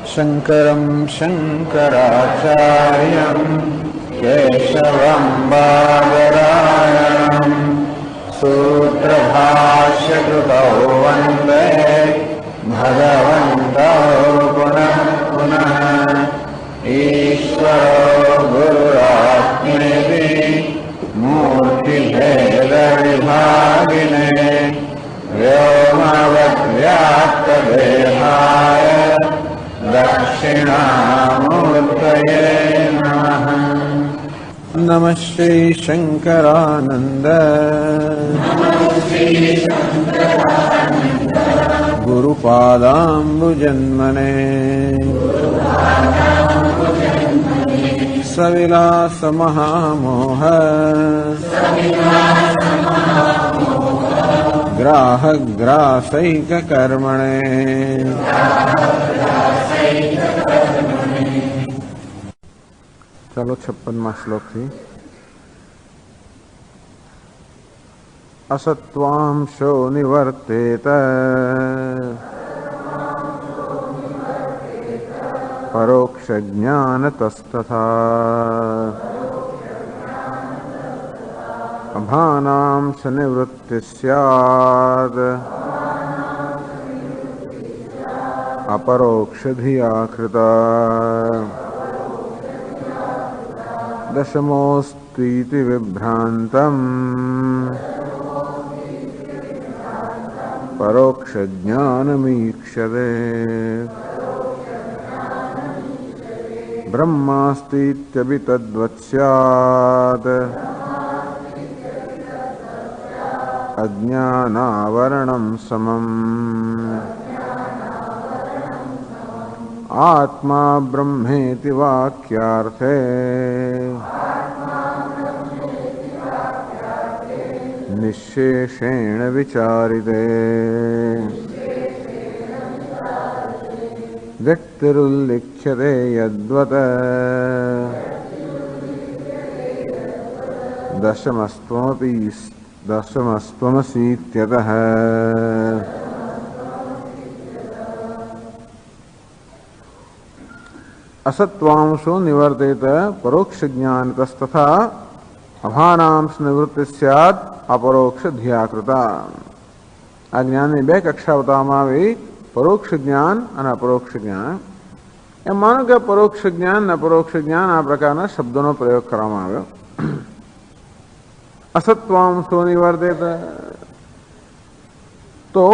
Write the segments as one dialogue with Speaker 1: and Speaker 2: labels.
Speaker 1: शंकरं शंकराचार्यं केशवं बादरायणं सूत्रभाष्यकृतौ वन्दे भगवन्तौ पुनः पुनः। ईश्वरो गुरुरात्मेति मूर्तिभेदविभागिने व्योमवद्व्याप्तदेहाय दक्षिणामूर्तये नमः। नमः श्री शंकरानंद गुरुपादाम्बुजन्मने सविलास महामोह ग्राहग्रासैक कर्मणे। चलो 56मा श्लोक थी। असत्वांशो निवर्तेत परोक्ष ज्ञानतस्तथा अभानांश निवृत्ति स्यात् अपरोक्ष धिया कृता। दशमोऽस्तीति विभ्रान्तम् परोक्ष ज्ञानमीक्षते। ब्रह्मास्तीत्यपि तद्वत् स्यात् अज्ञानावरणं समम्। आत्मा ब्रह्मेति वाक्यार्थे निश्शेषेण विचारिते। व्यक्तिरुल्लिख्यते यद्वत् दशमस्त्वमसीत्यतः। असत्वांशो निवर्तेत परोक्ष ज्ञानतस्तथा अभानांश निवृत्ति स्यात् अपरोक्ष धिया कृता। આ જ્ઞાનની બે કક્ષા બતાવવામાં આવી, પરોક્ષ જ્ઞાન અને અપરોક્ષ જ્ઞાન. એમ માનો કે પરોક્ષ જ્ઞાન અને અપરોક્ષ જ્ઞાન આ પ્રકારના શબ્દોનો પ્રયોગ કરવામાં આવ્યો. અસત્વાંશો નિવર્તેત, તો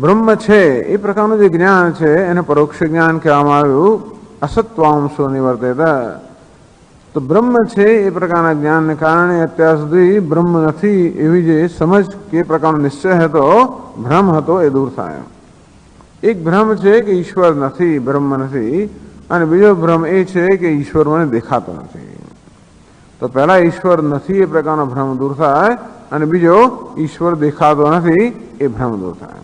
Speaker 1: બ્રહ્મ છે એ પ્રકારનું જે જ્ઞાન છે એને પરોક્ષ જ્ઞાન કહેવામાં આવ્યું. અસત્વાંશો નિવર્તેત, તો બ્રહ્મ છે એ પ્રકારના જ્ઞાનને કારણે અત્યાર સુધી બ્રહ્મ નથી એવી જે સમજ કે પ્રકારનો નિશ્ચય હતો, ભ્રમ હતો, એ દૂર થાય. એક ભ્રમ છે કે ઈશ્વર નથી, બ્રહ્મ નથી, અને બીજો ભ્રમ એ છે કે ઈશ્વર મને દેખાતો નથી. તો પહેલા ઈશ્વર નથી એ પ્રકારનો ભ્રમ દૂર થાય, અને બીજો ઈશ્વર દેખાતો નથી એ ભ્રમ દૂર થાય.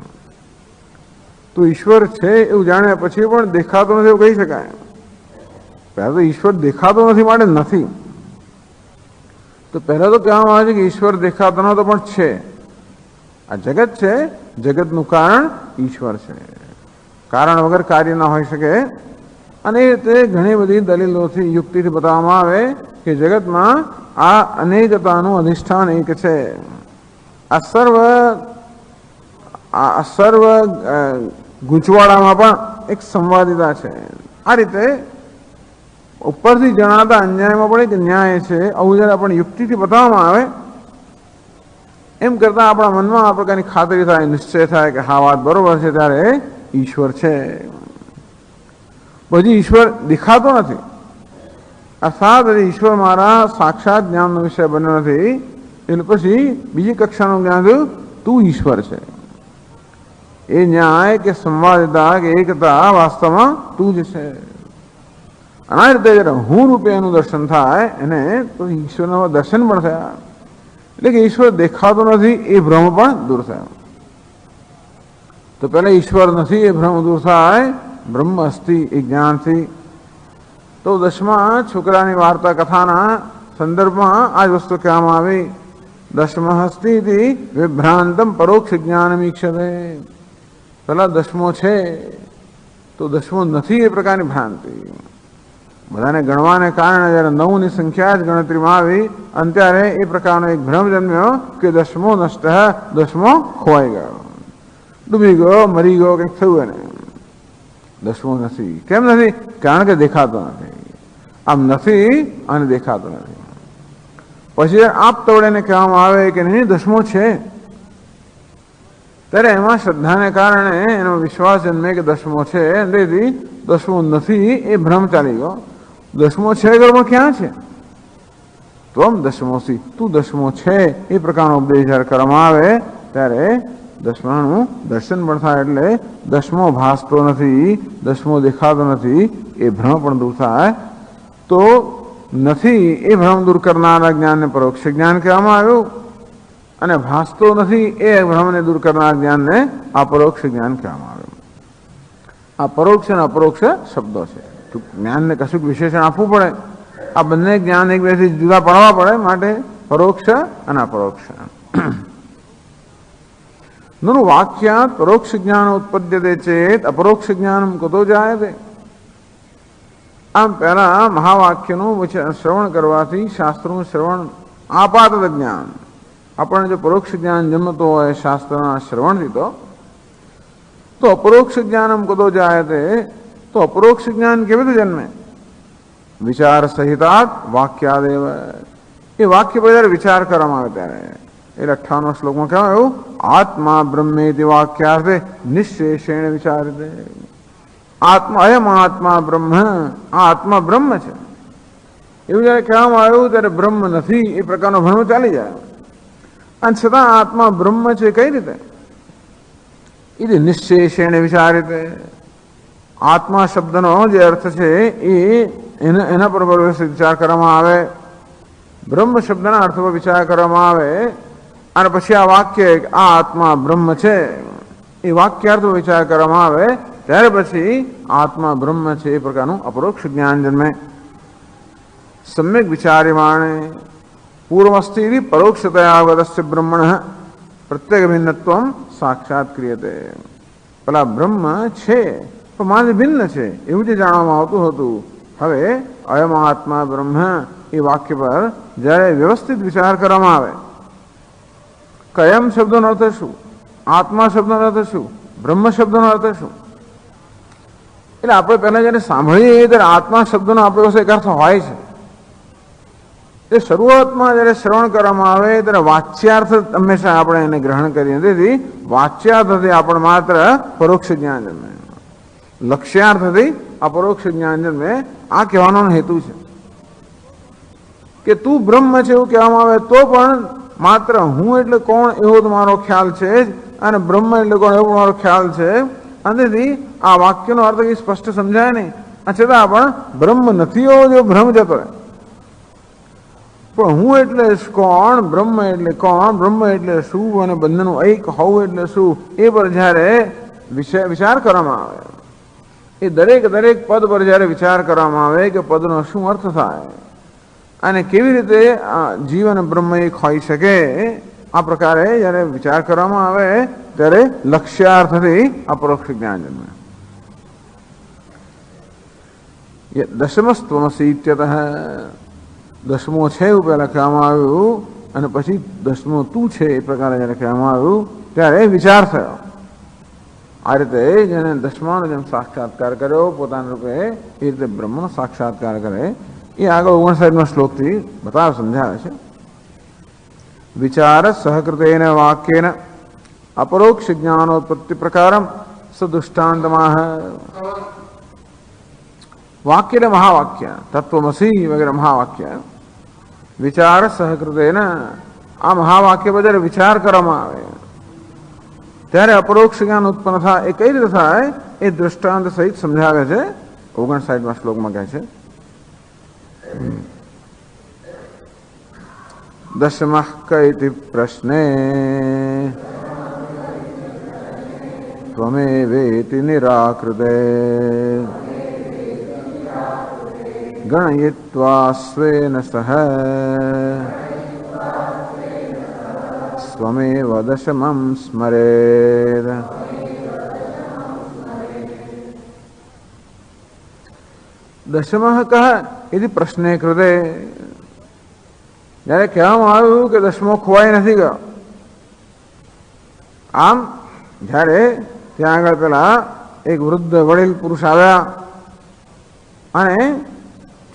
Speaker 1: તો ઈશ્વર છે એવું જાણ્યા પછી પણ દેખાતો નથી એવું કહી શકાય? પહેલા તો ઈશ્વર દેખાતો નથી માટે નથી. તો પહેલા તો કહેવામાં આવે છે કે ઈશ્વર દેખાતો નતો પણ છે. આ જગત છે, જગતનું કારણ ઈશ્વર છે. કારણ વગર કાર્ય ના હોઈ શકે. અને એ રીતે ઘણી બધી દલીલોથી, યુક્તિથી બતાવવામાં આવે કે જગતમાં આ અનેકતાનું અધિષ્ઠાન એક છે. આ સર્વ ગૂંચવાડામાં પણ એક સંવાદિતા છે. આ રીતે ઉપરથી જણાતા અન્યાયમાં પણ એક ન્યાય છે. આવું જ્યારે આપણને યુક્તિથી બતાવવામાં આવે એમ કરતાં આપણા મનમાં આ પ્રકારની ખાતરી થાય, નિશ્ચય થાય કે હા વાત બરોબર છે, ત્યારે ઈશ્વર છે. પછી ઈશ્વર દેખાતો નથી, અર્થાત ઈશ્વર મારા સાક્ષાત જ્ઞાનનો વિષય બન્યો નથી. એટલે પછી બીજી કક્ષાનું જ્ઞાન થયું, તું ઈશ્વર છે. એ ન્યાય કે સંવાદિતા કે એકતા વાસ્તવમાં તું જ છે. અને આ રીતે જ્યારે હું રૂપે એનું દર્શન થાય એને તો ઈશ્વરનું દર્શન પણ થયા. એટલે કે ઈશ્વર દેખાતો નથી એ ભ્રમ પણ દૂર થયો. તો પહેલા ઈશ્વર નથી એ ભ્રમ દૂર થાય બ્રહ્મ અસ્તિ એ જ્ઞાનથી. તો 10મા છોકરાની વાર્તા કથાના સંદર્ભમાં આ જ વસ્તુ કહેવામાં આવી. 10મઃ અસ્તિ વિભ્રાંતમ પરોક્ષ જ્ઞાનમીક્ષતે. પેલા 10મો છે તો દસમો નથી એ પ્રકારની ભ્રાંતિ. બધાને ગણવાને કારણે જયારે 9ની સંખ્યા જ ગણતરીમાં આવી અને ત્યારે એ પ્રકારનો એક ભ્રમ જન્મ્યો કે દસમો નષ્ટ, દસમો ખોવાઈ ગયો, ડૂબી ગયો, મરી ગયો, કંઈક થયું એને. દસમો નથી. કેમ નથી? કારણ કે દેખાતો નથી. આમ નથી અને દેખાતો નથી. પછી આપ તોડેને કહેવામાં આવે કે નહીં દસમો છે, ત્યારે એમાં શ્રદ્ધાને કારણે એનો વિશ્વાસ જન્મે કે દસમો છે, તેથી દસમો નથી એ ભ્રમ ચાલી ગયો. દસમો છે ઘરમાં ક્યાં છે? તો દસમોસી, તું દસમો છે એ પ્રકારનો ઉપદેશ જ્યારે કરવામાં આવે ત્યારે દસમાનું દર્શન પણ થાય. એટલે દસમો ભાસતો નથી, દસમો દેખાતો નથી એ ભ્રમ પણ દૂર થાય. તો નથી એ ભ્રમ દૂર કરનારા જ્ઞાનને પરોક્ષ જ્ઞાન કહેવામાં આવ્યું અને ભાસતો નથી એ ભ્રમને દૂર કરનારા જ્ઞાનને અપરોક્ષ જ્ઞાન કહેવામાં આવ્યું. આ પરોક્ષ અને અપરોક્ષ શબ્દો છે. જ્ઞાનને કશુંક વિશેષણ આપવું પડે, આ બંને જ્ઞાન એકબીજાથી જુદા પાડવા પડે, માટે પરોક્ષ અને અપરોક્ષ. નુ વાક્યાત પરોક્ષ જ્ઞાન ઉત્પદ્યતે ચેત અપરોક્ષ જ્ઞાન કતો જાયતે. આમ પહેલા મહાવાક્યનું શ્રવણ કરવાથી, શાસ્ત્રનું શ્રવણ આપાત જ્ઞાન, આપણને જો પરોક્ષ જ્ઞાન જન્મતો હોય શાસ્ત્રના શ્રવણથી, તો અપરોક્ષ જ્ઞાનમ કતો જાયતે. તો અપરોક્ષ જ્ઞાન કેવી રીતે જન્મે? વિચાર સહિતાત વાક્યાદેવ. એ વાક્ય પર જયારે વિચાર કરવામાં આવે ત્યારે, એટલે 58 શ્લોકમાં કહેવાયું આત્મા બ્રહ્મેતિ વાક્યાર્થે નિશ્શેષેણ વિચારતે. આત્મા અયમ આત્મા બ્રહ્મ, આ આત્મા બ્રહ્મ છે એવું જયારે કહેવામાં આવ્યું ત્યારે બ્રહ્મ નથી એ પ્રકારનો ભ્રમ ચાલી જાય. અને છતાં આત્મા બ્રહ્મ છે કઈ રીતે? એ નિશ્શેષેણ વિચારિતે. આત્મા શબ્દનો જે અર્થ છે એના પર વ્યવસ્થિત વિચાર કરવામાં આવે, બ્રહ્મ શબ્દના અર્થ પર વિચાર કરવામાં આવે અને પછી આ વાક્ય આ આત્મા બ્રહ્મ છે એ વાક્યાર્થ પર વિચાર કરવામાં આવે ત્યારે પછી આત્મા બ્રહ્મ છે એ પ્રકારનું અપરોક્ષ જ્ઞાન જન્મે. સમ્યક વિચાર્યમાણે પૂર્વસ્થિતિ પરોક્ષતયા અવગતસ્ય બ્રહ્મણ પ્રત્યેક ભિન્નત્વ સાક્ષાત ક્રિયતે. પેલા બ્રહ્મ છે પણ માને ભિન્ન છે એવું જે જાણવામાં આવતું હતું, હવે અયમ આત્મા બ્રહ્મ એ વાક્ય પર જ્યારે વ્યવસ્થિત વિચાર કરવામાં આવે, કયમ શબ્દનો અર્થ શું, આત્મા શબ્દનો અર્થ શું, બ્રહ્મ શબ્દનો અર્થ શું? એટલે આપણે પહેલા જયારે સાંભળીએ ત્યારે આત્મા શબ્દનો આપણી પાસે એક અર્થ હોય છે. એ શરૂઆતમાં જયારે શ્રવણ કરવામાં આવે ત્યારે વાચ્યાર્થ હંમેશા આપણે એને ગ્રહણ કરીએ, તેથી વાચ્યાર્થથી આપણે માત્ર પરોક્ષ જ્ઞાન જન્મે, લક્ષ્યાર્થથી અપરોક્ષ જ્ઞાન જન્મે. આ કહેવાનો હેતુ છે કે તું બ્રહ્મ છે એવું કહેવામાં આવે તો પણ માત્ર હું એટલે કોણ એવો તમારો ખ્યાલ છે જ, અને બ્રહ્મ એટલે કોણ એવો મારો ખ્યાલ છે. તેથી આ વાક્યનો અર્થ કઈ સ્પષ્ટ સમજાય નહીં, છતાં પણ બ્રહ્મ નથી એવો જો ભ્રમ જતો રહે. પણ હું એટલે કોણ, બ્રહ્મ એટલે કોણ, બ્રહ્મ એટલે શું અને બંનેનું એક હોવું એટલે શું, એ પર જ્યારે વિચાર કરવામાં આવે, એ દરેક પદ પર જ્યારે વિચાર કરવામાં આવે કે પદનો શું અર્થ થાય અને કેવી રીતે જીવ અને બ્રહ્મ એક હોઈ શકે, આ પ્રકારે જ્યારે વિચાર કરવામાં આવે ત્યારે લક્ષ્યાર્થથી અપરોક્ષ જ્ઞાન જન્મે. દશમસ્ત્વમસી ઇત્યતઃ. દસમો છે એવું પહેલા કહેવામાં આવ્યું અને પછી દસમો તું છે એ પ્રકારે જ્યારે કહેવામાં આવ્યું ત્યારે વિચાર થયો. આ રીતે જેને દસમાનો જેમ સાક્ષાત્કાર કર્યો પોતાના રૂપે, એ રીતે બ્રહ્મનો સાક્ષાત્કાર કરે એ આગળ 59માં શ્લોકથી સમજાવે છે. વિચાર સહકૃતેન વાક્યેન અપરોક્ષ જ્ઞાનોત્પત્તિ પ્રકારમ સદુષ્ટાંતમાહ. વાક્ય એટલે મહાવાક્ય, તત્વમસી વગેરે મહાવાક્ય. વિચાર સહકૃતેન, આ મહાવાક્ય પર જ્યારે વિચાર કરવામાં આવે ત્યારે અપરોક્ષ જ્ઞાન ઉત્પન્ન થાય. એ કઈ રીતે થાય એ દૃષ્ટાંત સહિત સમજાવે છે. 59માં શ્લોકમાં કહે છે દશમઃ કૈતિ પ્રશ્ને ત્વમેવેતિ નિરાકૃતે ગણયિત્વા સ્વેન સહ સ્વમેવ દશમં સ્મરેદ. દશમઃ કહ એથી પ્રશ્ને કૃતે, જ્યારે કહેવામાં આવ્યું કે દસમો ખોવાઈ નથી ગયો, આમ જ્યારે ત્યાં આગળ પેલા એક વૃદ્ધ વડીલ પુરુષ આવ્યા અને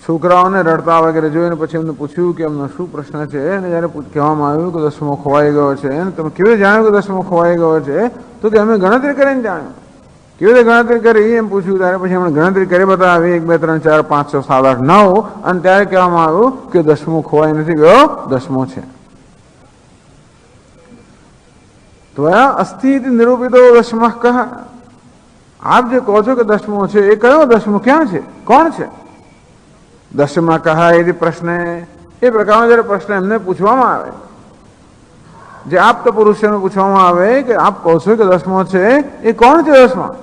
Speaker 1: છોકરાઓને રડતા વગેરે જોઈને પછી એમને પૂછ્યું કે એમનો શું પ્રશ્ન છે, અને જ્યારે કહેવામાં આવ્યું કે દસમો ખોવાઈ ગયો છે, અને તમે કેવી રીતે જાણ્યું કે દસમો ખોવાઈ ગયો છે, તો કે અમે ગણતરી કરીને જાણ્યું. કેવી રીતે ગણતરી કરી એમ પૂછ્યું, ત્યારે પછી એમણે ગણતરી કરી બતાવી 1 2 3 4 5 6 7 8 9, અને ત્યારે કહેવામાં આવ્યું કે દસમો ખોવાઈ નથી ગયો, દસમો છે. તો અસ્થિ નિરૂપિતો દશમઃ કહ, આપ જે કહો છો કે દસમો છે એ કયો દસમો, ક્યાં છે, કોણ છે? દશમા કહા એથી પ્રશ્ન, એ પ્રકારનો જયારે પ્રશ્ન એમને પૂછવામાં આવે, જે આપ્ત પુરુષોને પૂછવામાં આવે કે આપ કહો છો કે દસમો છે એ કોણ છે દસમા,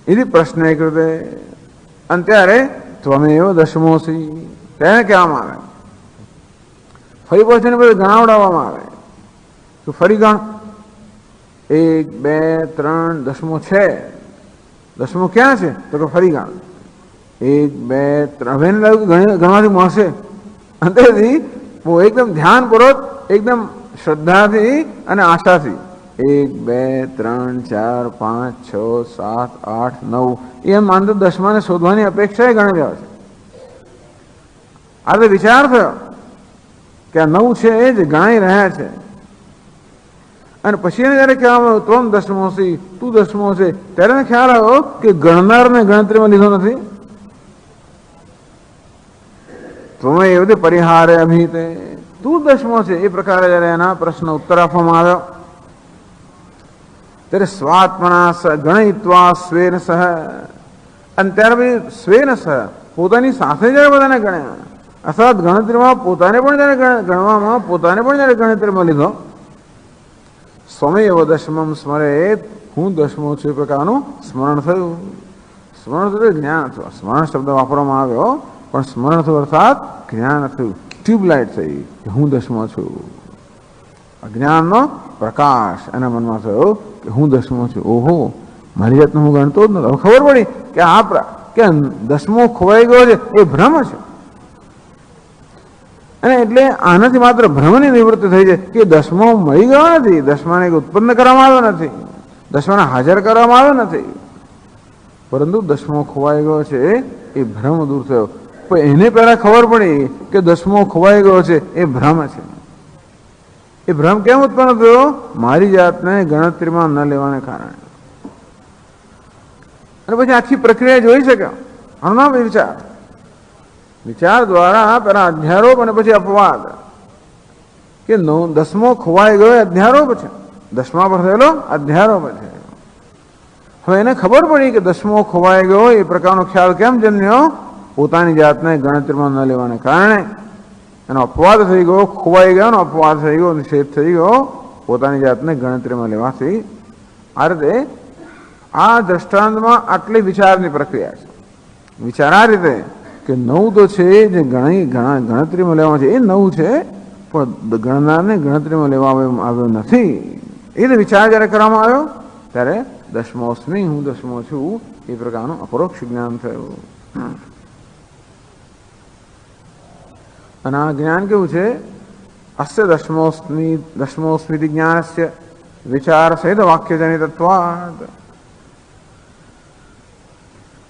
Speaker 1: એથી પ્રશ્ન એ કૃતે, અને ત્યારે ત્વમેવ દશમોસી તેને કહેવામાં આવે. ફરી પછી એને બધું ગણાવડાવવામાં આવે તો ફરી ગણ, 1 2 3 દસમો છે, દસમો ક્યાં છે, તો કે ફરી ગણ 1 2 3. હવે એને લાગ્યું કે ગણવાથી મળશે, અંતેથી એકદમ ધ્યાનપૂર્વક, એકદમ શ્રદ્ધાથી અને આશાથી 1 2 3 4 5 6 7 8 9 એમ માનતો દસમાને શોધવાની અપેક્ષા ગણી રહ્યો છે. આ તો વિચાર થયો કે આ 9 છે એ જ ગણાઈ રહ્યા છે, અને પછી એને જયારે કહેવામાં આવ્યું ત્વમ દસમોસી, તું દસમો છે, ત્યારે એને ખ્યાલ આવ્યો કે ગણનારને ગણતરીમાં લીધો નથી. તમે એવી પરિહારે અભિતે, તું દસમો છે એ પ્રકારે જયારે એના પ્રશ્ન ઉત્તર આપવામાં આવ્યો, ત્યારે સ્વાત્મના ગણયિત્વા સ્વેન સહ, અને ત્યારબાદ સ્વેન સહ પોતાની સાથે જયારે બધાને ગણ્યા, અર્થાત ગણતરીમાં પોતાને પણ જયારે ગણવામાં પોતાને પણ જયારે ગણતરીમાં લીધો, સ્વમેવ દશમમ સ્મરેત, હું દસમો છું એ પ્રકારનું સ્મરણ થયું. સ્મરણ થયું જ્ઞાન થયું, સ્મરણ શબ્દ વાપરવામાં આવ્યો પણ સ્મરણ થયું અર્થાત જ્ઞાન થયું, ટ્યુબલાઇટ થઈ કે હું દસમો છું. અજ્ઞાનનો પ્રકાશ એના મનમાં થયો કે હું દસમો છું. ઓહો, મારી જાતને હું ગણતો જ નતો. ખબર પડી કે કે દસમો ખોવાઈ ગયો છે એ ભ્રમ છે, અને એટલે આનાથી માત્ર ભ્રમની નિવૃત્તિ થઈ છે કે દસમો મળી ગયો નથી, દસમાને ઉત્પન્ન કરવામાં આવ્યો નથી, દસમાને હાજર કરવામાં આવ્યો નથી, પરંતુ દસમો ખોવાઈ ગયો છે એ ભ્રમ દૂર થયો. પણ એને પહેલા ખબર પડી કે દસમો ખોવાઈ ગયો છે એ ભ્રમ છે. એ ભ્રમ કેમ ઉત્પન્ન થયો? મારી જાતને ગણતરીમાં ન લેવાને કારણે. અને પછી આખી પ્રક્રિયા જોઈ શકે. આનું નામ વિચાર. વિચાર દ્વારા પેલા અધ્યારોપ અને પછી અપવાદ, કે દસમો ખોવાઈ ગયો અધ્યારોપ છે, દસમા પર થયેલો અધ્યારોપ છે. હવે એને ખબર પડી કે દસમો ખોવાઈ ગયો એ પ્રકારનો ખ્યાલ કેમ જન્મ્યો? પોતાની જાતને ગણતરીમાં ન લેવાને કારણે એનો અપવાદ થઈ ગયો, ખોવાઈ ગયો, અપવાદ થઈ ગયો, નિષેધ થઈ ગયો પોતાની જાતને ગણતરીમાં લેવાથી. આ રીતે આ દ્રષ્ટાંતમાં આટલી વિચારની પ્રક્રિયા છે. વિચાર આ રીતે કે 9 તો છે જે ગણતરીમાં લેવામાં છે, એ 9 છે પણ ગણનારને ગણતરીમાં લેવામાં આવ્યો નથી. એ વિચાર જયારે કરવામાં આવ્યો ત્યારે દસમોસ્મી, હું દસમો છું એ પ્રકારનું અપરોક્ષ જ્ઞાન થયું. અને આ જ્ઞાન કેવું છે? અસ્ય દસમોસ્મિતિ જ્ઞાનસ્ય વિચાર સહિત વાક્ય જનિતત્વાદ.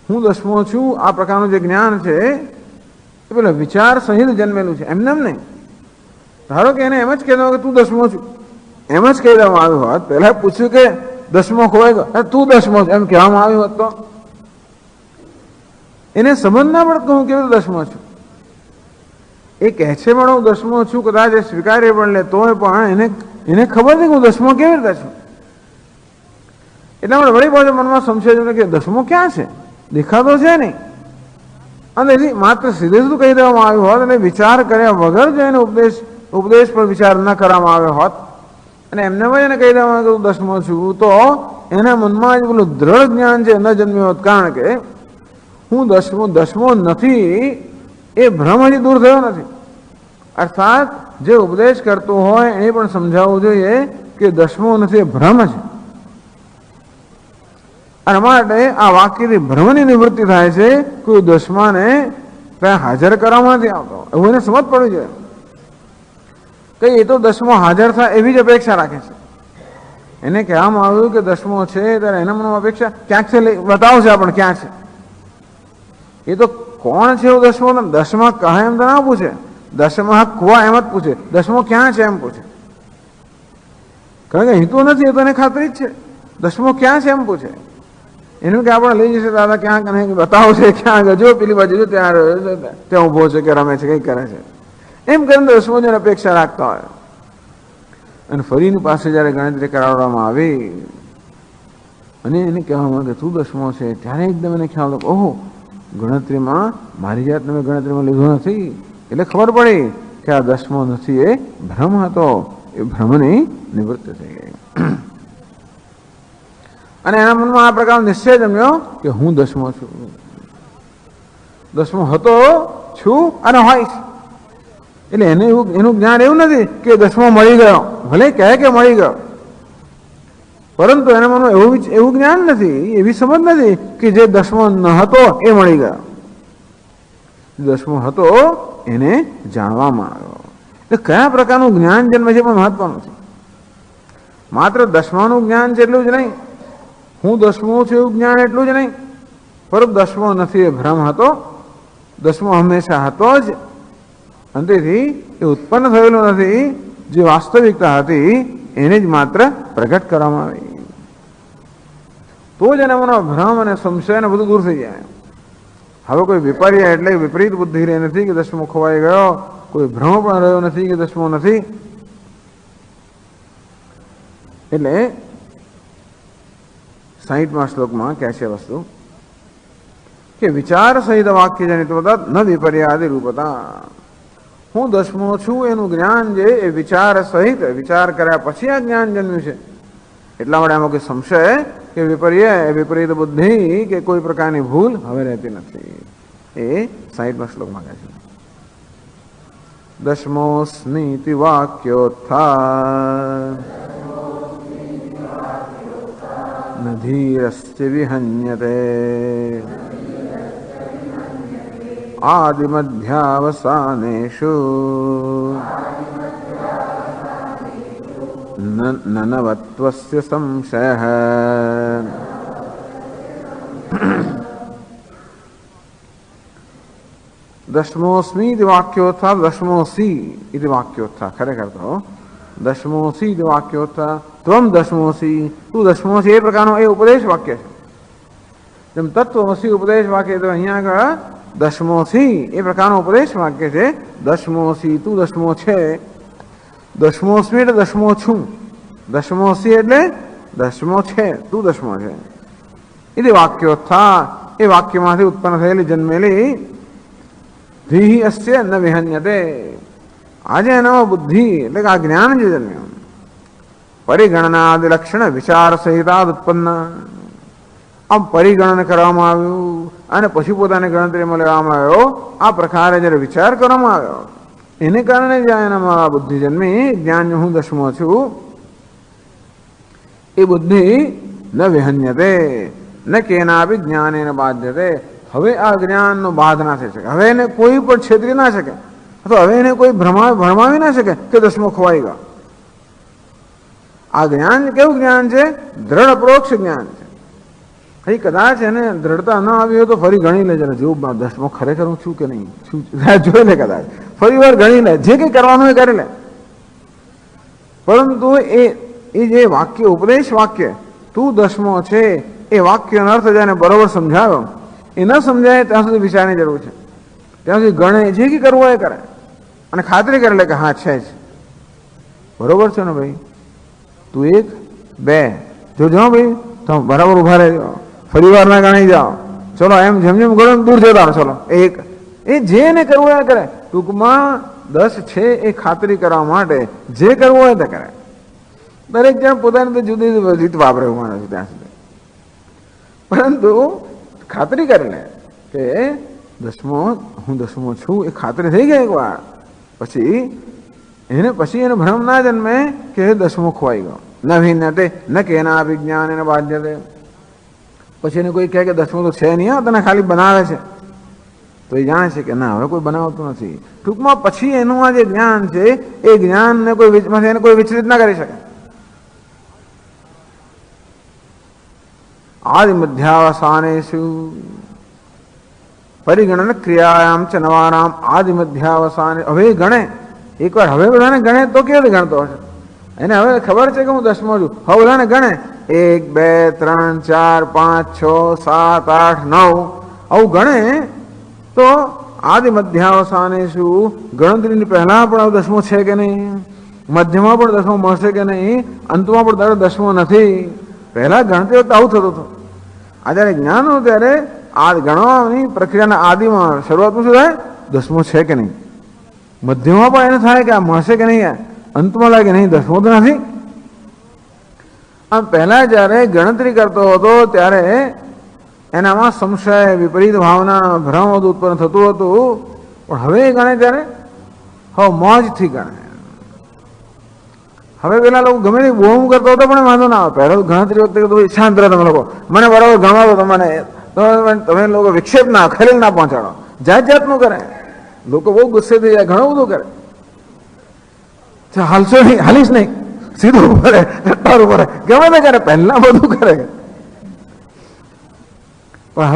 Speaker 1: હું દસમો છું આ પ્રકારનું જે જ્ઞાન છે એ પેલા વિચાર સહિત જન્મેલું છે, એમને એમ નહીં. ધારો કે એને એમ જ કહી દો કે તું દસમો છું, એમ જ કહી દેવામાં આવ્યું હોત, પહેલા પૂછ્યું કે દસમો ખોવાઈ ગયો, તું દસમો એમ કહેવામાં આવ્યું હોત તો એને સમજ ના પડતો હું કેવી રીતે દસમો છું. એ કહે છે પણ હું દસમો છું, કદાચ એ સ્વીકાર્ય પણ લે તોય પણ એને ખબર નથી કે હું દસમો કેવી રીતે છું. એટલા માટે વળી પાછો મનમાં સંશય છે કે દસમો ક્યાં છે, દેખાતો છે નહીં. અને એથી માત્ર સીધે સીધું કહી દેવામાં આવ્યું હોત અને વિચાર કર્યા વગર જો એને ઉપદેશ પર વિચાર ન કરવામાં આવ્યો હોત અને એમને એને કહી દેવામાં આવ્યું કે હું દસમો છું, તો એના મનમાં જ પેલું દ્રઢ જ્ઞાન છે ન જન્મ્યું હોત. કારણ કે હું દસમો નથી એ ભ્રમ હજી દૂર થયો નથી. અર્થાત જે ઉપદેશ કરતો હોય એને પણ સમજાવવું જોઈએ કે દસમો નથી એ ભ્રમ છે. અને માટે આ વાક્યથી ભ્રમની નિવૃત્તિ થાય છે. કોઈ દસમાને ત્યાં હાજર કરવામાં નથી આવતો એવું એને સમજ પડવી જોઈએ કે એ તો દસમો હાજર થાય એવી જ અપેક્ષા રાખે છે. એને કહેવામાં આવ્યું કે દસમો છે ત્યારે એના મનમાં અપેક્ષા ક્યાંક છે બતાવશે આપણે ક્યાં છે. એ તો કોણ છે એવું દસમો દસમા કહે એમ તો ના પૂછે, દસમા કુવા એમ જ પૂછે, દસમો ક્યાં છે એમ પૂછે. કારણ કે હિતો નથી એ તો એને ખાતરી જ છે. દસમો ક્યાં છે એમ પૂછે. એનું કે આપણે લઈ જશે દાદા ક્યાંક અને બતાવશે ક્યાં જો પેલી બાજુ ત્યાં ઉભો છે કે રમે છે કઈ કરે છે એમ કરીને દસમો જણ અપેક્ષા રાખતા હોય. અને ફરીની પાસે જયારે ગણતરી કરાવવામાં આવી અને એને કહેવામાં કે તું દસમો છે ત્યારે એકદમ એને ખ્યાલ હતો ઓહો ગણતરીમાં મારી જાતને મેં ગણતરીમાં લીધું નથી એટલે ખબર પડી કે આ દસમો નથી એ ભ્રમ હતો. એ ભ્રમની નિવૃત્તિ થઈ ગઈ અને એના મનમાં આ પ્રકારનો નિશ્ચય જમ્યો કે હું દસમો છું, દસમો હતો છું અને હોઈશ. એટલે એને એનું જ્ઞાન એવું નથી કે દસમો મળી ગયો, ભલે કહે કે મળી ગયો, પરંતુ એના મનમાં એવું જ્ઞાન નથી, એવી સમજ નથી કે જે દસમો ન હતો એ મળી ગયો. દસમો હતો એને જાણવામાં આવ્યો. એટલે કયા પ્રકારનું જ્ઞાન જન્મે છે પણ મહત્વનું છે. માત્ર દસમાનું જ્ઞાન છે એટલું જ નહીં, હું દસમો છું એવું જ્ઞાન એટલું જ નહીં, પરંતુ દસમો નથી એ ભ્રમ હતો, દસમો હંમેશા હતો જ. અને તેથી એ ઉત્પન્ન થયેલું નથી, જે વાસ્તવિકતા હતી એને જ માત્ર પ્રગટ કરવામાં આવી. તો જ એના મનમાં ભ્રમ અને સંશય ને બધું દૂર થઈ જાય. હવે કોઈ વિપર્ય એટલે વિપરીત બુદ્ધિ રહી નથી કે દસમો ખોવાઈ ગયો, કોઈ ભ્રમ પણ રહ્યો નથી કે દસમો નથી. એટલે 60મા શ્લોકમાં કહે છે વસ્તુ કે વિચાર સહિત વાક્ય જનિતવત ન વિપર્યાદિ રૂપતા. હું દસમો છું એનું જ્ઞાન જે એ વિચાર સહિત વિચાર કર્યા પછી આ જ્ઞાન જન્મ્યું છે. એટલા માટે આમાં કોઈ સંશય કે વિપરીત બુદ્ધિ કે કોઈ પ્રકારની ભૂલ હવે રહેતી નથી. એ 60મા શ્લોકમાં કહે છે. દસમોસ્મિતિ વાક્યોત્થા ન ધીરસ્ય વિહન્યતે આદિમધ્યાવસાનેષુ નનવત્વસ્ય સંશયઃ. દસમોસ્મિ ઇતિ વાક્યોત્થા દસમોસી ઇતિ વાક્યોત્થા. ખરેખર તો દસમોસી ઇતિ વાક્યોત્થા ત્વમ દસમોસી, તું દસમોસી એ પ્રકારનો એ ઉપદેશ વાક્ય છે. જેમ તત્વમસી ઉપદેશ વાક્ય તો અહીંયા આગળ દસમોસી એ પ્રકારનો ઉપદેશ વાક્ય છે. દસમોસી તું દસમો છે, દસમોસ્મી એટલે દસમો છું, દસમોસી એટલે દસમો છે, તું દસમો છે. એ વાક્યોત્થા એ વાક્યમાંથી ઉત્પન્ન થયેલી જન્મેલી ધીહી અસ્ય ન વિહન્યતે. આજે એનો બુદ્ધિ એટલે કે આ જ્ઞાન જે જન્મ્યું પરિગણનાદિ લક્ષણ વિચાર સહિતા ઉત્પન્ન. આમ પરિગણન કરવામાં આવ્યું અને પછી પોતાની ગણતરીમાં લેવામાં આવ્યો. આ પ્રકારે જયારે વિચાર કરવામાં આવ્યો એને કારણે જ્યાં એનામાં બુદ્ધિ જન્મી જ્ઞાન હું દસમો છું એ બુદ્ધિ ન વિહન્યતે ન કેનાપી જ્ઞાનેન બાધ્યતે. હવે આ જ્ઞાનનો બાધ ના થઈ શકે, હવે એને કોઈ પણ છેતરી ના શકે અથવા હવે એને કોઈ ભરમાવી ના શકે કે દસમો ખોવાઈ ગયો. આ જ્ઞાન કેવું જ્ઞાન છે? દ્રઢ અપરોક્ષ જ્ઞાન છે. અહીં કદાચ એને દ્રઢતા ન આવી હોય તો ફરી ગણી લે જરા જો દસમો ખરેખર હું છું કે નહીં છું જોઈ લે, કદાચ ફરી વાર ગણી લે, જે કંઈ કરવાનું એ કરી લે. પરંતુ એ જે વાક્ય ઉપદેશ વાક્ય તું દસમો છે એ વાક્યનો અર્થ જેને બરોબર સમજાવ્યો એ ન સમજાય ત્યાં સુધી વિચારની જરૂર છે. ત્યાં સુધી ગણે જે કંઈ કરવું એ કરે અને ખાતરી કરી લે કે હા છે જ બરોબર છે ને ભાઈ. તું 1 2 જોજો ભાઈ તો બરાબર ઉભા રહેજો, ફરી વાર ના ગણી જાઓ, ચલો એમ જેમ જેમ ગણો દૂર જતા ચલો 1. એ જે એને કરવું એ કરે. ટૂંકમાં 10 છે એ ખાતરી કરવા માટે જે કરવું હોય તે કરે. દરેક જણ પોતાની તો જુદી જુદી રીત વાપરે એવું માને છે ત્યાં સુધી, પરંતુ ખાતરી કરી લે કે હું દસમો છું એ ખાતરી થઈ ગઈ એકવાર પછી એને ભ્રમ ના જન્મે કે દસમો ખોવાઈ ગયો. ન ભિન્નતે ન કેના વિજ્ઞાન એને બાધ્યતે. પછી એને કોઈ કહે કે દસમો તો છે નહીં, તને ખાલી બનાવે છે, તો એ જાણે છે કે ના હવે કોઈ બનાવતું નથી. ટૂંકમાં પછી એનું આ જે જ્ઞાન છે એ જ્ઞાનને એને કોઈ વિચલિત ના કરી શકે. આદિ મધ્યાવસાનેષુ પરિગણન ક્રિયાયામ ચ નવાનામ આદિ મધ્યાવસાને. હવે ગણે એકવાર, હવે બધાને ગણે તો કેવી રીતે ગણતો હશે? એને હવે ખબર છે કે હું દસમો છું. હવે બધાને ગણે 1 2 3 4 5 6 7 8 9 આવું ગણે તો આદિ મધ્યાવસાનેષુ ગણતરીની પહેલા પણ દસમો છે કે નહીં, મધ્યમાં પણ દસમો મળશે કે નહીં, અંતમાં પણ તારો દસમો નથી. પહેલા ગણતી વખતે આવું થતું હતું. આ જયારે જ્ઞાન હતું ત્યારે આ ગણવાની પ્રક્રિયાના આદિમાં શરૂઆતમાં શું થાય? દસમો છે કે નહીં. મધ્યમાં પણ એને થાય કે આ મળશે કે નહીં, અંતમાં લાગે નહીં દસમો તો નથી. આમ પહેલા જયારે ગણતરી કરતો હતો ત્યારે એનામાં સંશય, વિપરીત ભાવના, ભ્રમ બધું ઉત્પન્ન થતું હતું. પણ હવે ગણે ત્યારે હવે મોજથી ગણે. હવે પેલા લોકો ગમે તે બહુ કરતો હતો પણ વાંધો ના આવે. પહેલા ગણતરી વખતે શાંત રહો તમે લોકો, મને બરાબર ગણવા દો, તમે લોકો વિક્ષેપ ના, ખલેલ ના પહોંચાડો. જાત જાતનું કરે લોકો, બહુ ગુસ્સે થઈ જાય, ઘણું બધું કરે. હાલશો નહીં, હાલીશ નહીં, સીધું કરે, ટટ્ટાર કરે, ગમે તે કરે, પહેલા બધું કરે. પણ